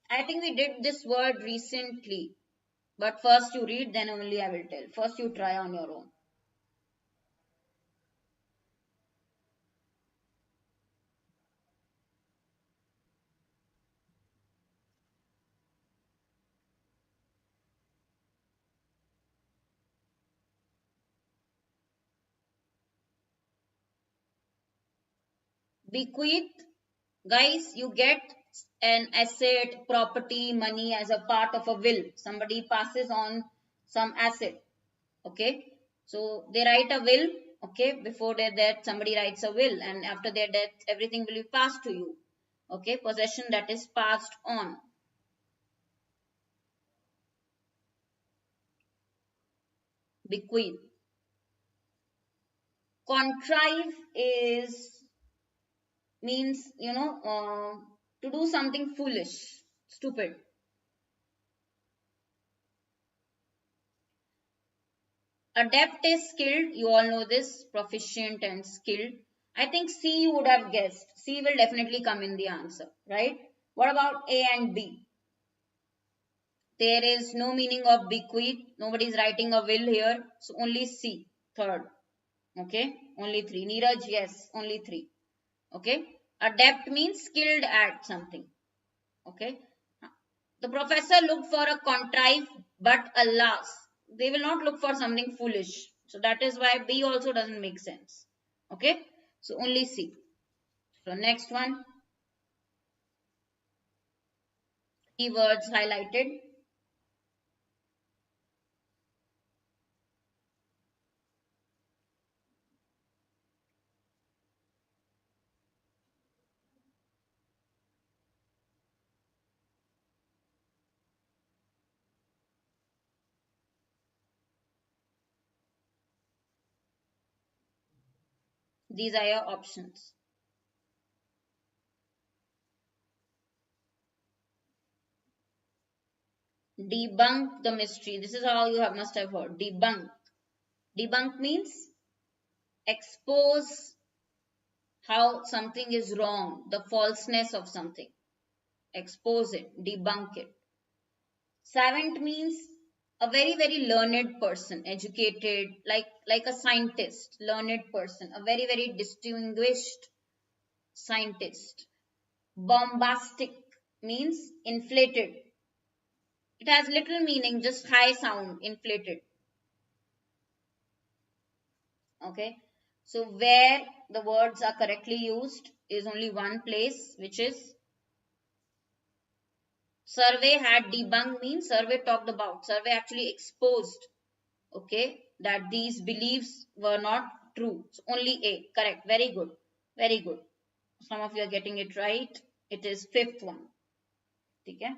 I think we did this word recently. But first you read, then only I will tell. First you try on your own. Bequeath, guys, you get an asset, property, money as a part of a will. Somebody passes on some asset. Okay, so they write a will. Okay, before their death, somebody writes a will, and after their death, everything will be passed to you. Okay, possession that is passed on. Bequeath. Contrive is means, to do something foolish, stupid. Adept is skilled. You all know this. Proficient and skilled. I think C you would have guessed. C will definitely come in the answer, right? What about A and B? There is no meaning of bequeath. Nobody is writing a will here. So only C, third. Okay, only 3. Neeraj, yes, only 3. Okay. Adept means skilled at something. Okay. The professor looked for a contrive, but alas, they will not look for something foolish. So that is why B also doesn't make sense. Okay. So only C. So next one, keywords highlighted. These are your options. Debunk the mystery. This is how you must have heard. Debunk. Debunk means expose how something is wrong, the falseness of something. Expose it, debunk it. Savant means a very, very learned person, educated, like a scientist, learned person, a very, very distinguished scientist. Bombastic means inflated. It has little meaning, just high sound, inflated. Okay. So where the words are correctly used is only one place, which is survey. Had debunked means survey talked about. Survey actually exposed, okay, that these beliefs were not true. So only A. Correct. Very good. Very good. Some of you are getting it right. It is fifth one. Okay.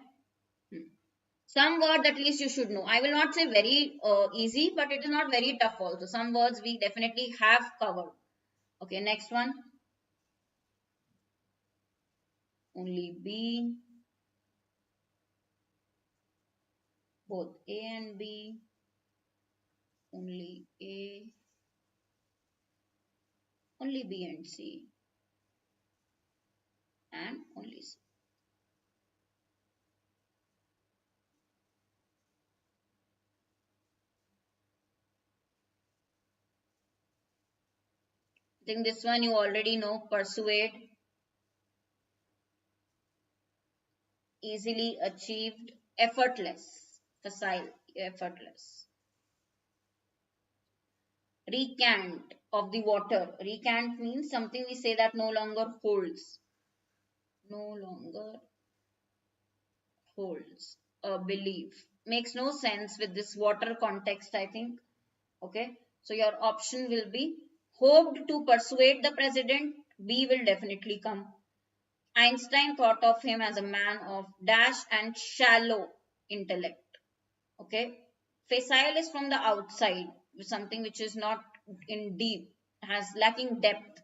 Some words at least you should know. I will not say very easy, but it is not very tough also. Some words we definitely have covered. Okay, next one. Only B. Both A and B. Only A. Only B and C. And only C. I think this one you already know. Persuade, easily achieved, effortless, facile, effortless. Recant of the water. Recant means something we say that no longer holds. No longer holds a belief. Makes no sense with this water context, I think. Okay. So your option will be hoped to persuade the president. B will definitely come. Einstein thought of him as a man of dash and shallow intellect. Okay. Facile is from the outside, something which is not in deep, has lacking depth.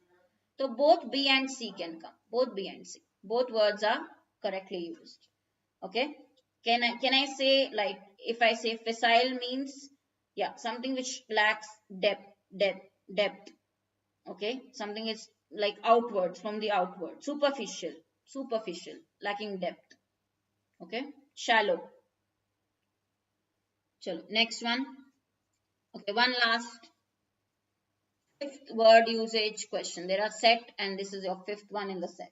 So both B and C can come. Both B and C. Both words are correctly used. Okay. Can I say, like, if I say facile means, yeah, something which lacks depth. Okay. Something is like outwards, from the outward. Superficial, lacking depth. Okay. Shallow. Chalo, next one. Okay, one last fifth word usage question. There are set, and this is your fifth one in the set.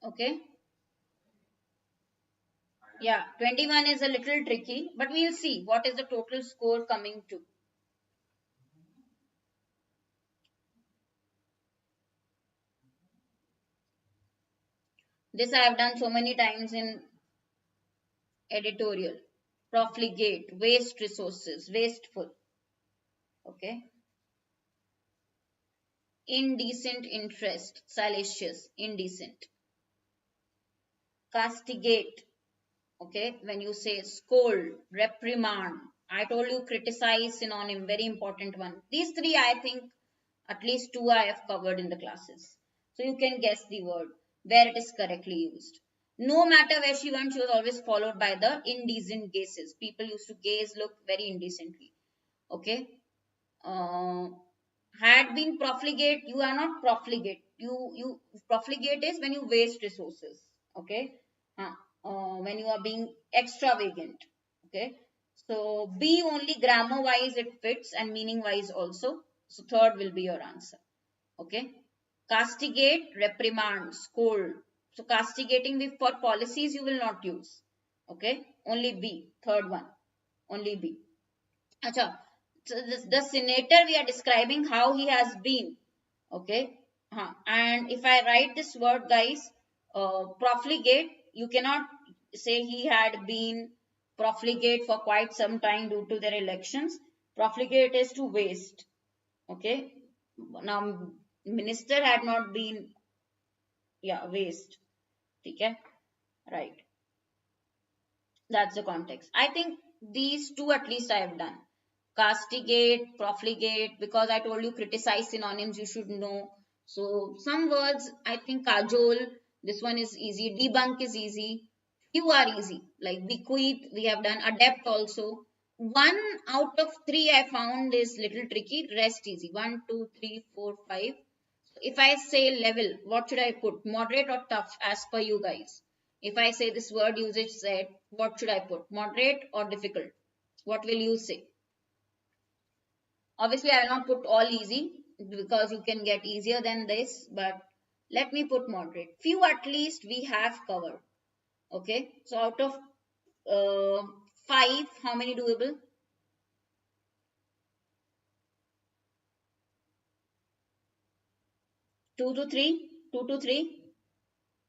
Okay. Yeah, 21 is a little tricky, but we'll see what is the total score coming to. This I have done so many times in editorial. Profligate, waste resources, wasteful. Okay. Indecent interest, salacious, indecent. Castigate. Okay, when you say scold, reprimand, I told you criticize synonym, very important one. These three, I think at least two I have covered in the classes. So you can guess the word where it is correctly used. No matter where she went, she was always followed by the indecent gazes. People used to gaze, look very indecently. Okay. Had been profligate, you are not profligate. You profligate is when you waste resources. Okay. When you are being extravagant. Okay. So B only grammar wise it fits and meaning wise also. So third will be your answer. Okay. Castigate, reprimand, scold. So castigating for policies you will not use. Okay. Only B. Third one. Only B. Acha. So the senator we are describing how he has been. Okay. And if I write this word, guys, profligate, you cannot say he had been profligate for quite some time due to their elections. Profligate is to waste. Okay. Now, minister had not been, yeah, waste. Okay. Right. That's the context. I think these two at least I have done. Castigate, profligate, because I told you criticize synonyms you should know. So some words, I think cajole, this one is easy. Debunk is easy. Few are easy. Like bequeath, we have done. Adept also. One out of three I found is little tricky. Rest easy. 1, 2, 3, 4, 5. If I say level, what should I put? Moderate or tough as per you guys? If I say this word usage set, what should I put? Moderate or difficult? What will you say? Obviously, I will not put all easy because you can get easier than this, but let me put moderate. Few at least we have covered. Okay, so out of 5, how many doable? 2 to 3? 2 to 3?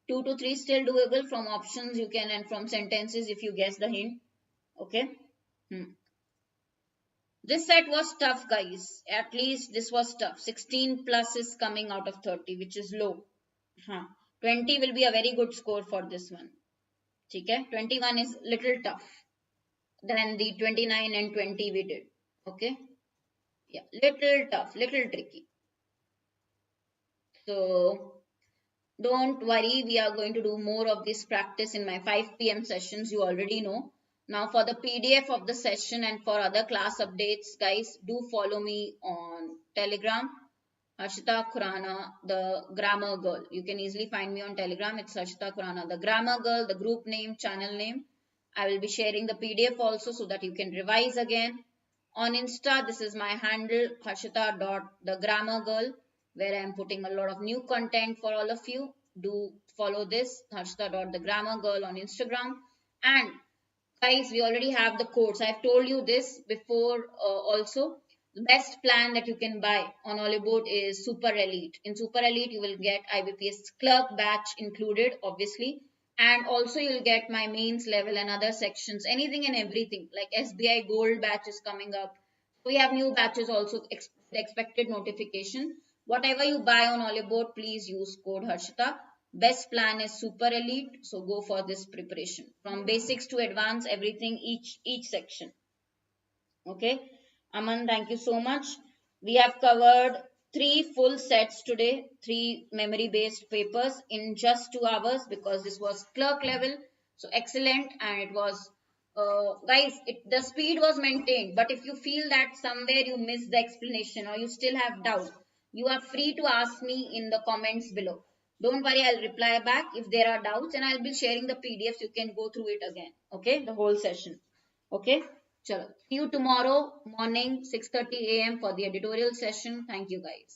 2 to 3 still doable from options you can, and from sentences if you guess the hint. Okay. This set was tough, guys. At least this was tough. 16 plus is coming out of 30, which is low. 20 will be a very good score for this one. Okay? 21 is little tough than the 29 and 20 we did. Okay? Yeah, little tough, little tricky. So don't worry, we are going to do more of this practice in my 5 p.m. sessions. You already know. Now for the PDF of the session and for other class updates, guys, do follow me on Telegram. Harshita Khurana, the grammar girl. You can easily find me on Telegram. It's Harshita Khurana, the grammar girl, the group name, channel name. I will be sharing the PDF also so that you can revise again. On Insta, this is my handle, harshita.thegrammargirl, where I am putting a lot of new content for all of you. Do follow this, harshita.thegrammargirl on Instagram. And guys, we already have the codes. I've told you this before also. The best plan that you can buy on Oliveboard is Super Elite. In Super Elite, you will get IBPS Clerk batch included, obviously. And also you'll get my mains level and other sections, anything and everything. Like SBI Gold batch is coming up. We have new batches also, expected notification. Whatever you buy on Oliveboard, please use code Harshita. Best plan is Super Elite, so go for this preparation. From basics to advanced, everything, each section. Okay, Aman, thank you so much. We have covered 3 full sets today, 3 memory-based papers in just 2 hours because this was clerk level. So excellent, and it was, guys, the speed was maintained. But if you feel that somewhere you missed the explanation or you still have doubt, you are free to ask me in the comments below. Don't worry, I'll reply back if there are doubts, and I'll be sharing the PDFs. You can go through it again. Okay, the whole session. Okay. Chalo. See you tomorrow morning 6:30 a.m. for the editorial session. Thank you guys.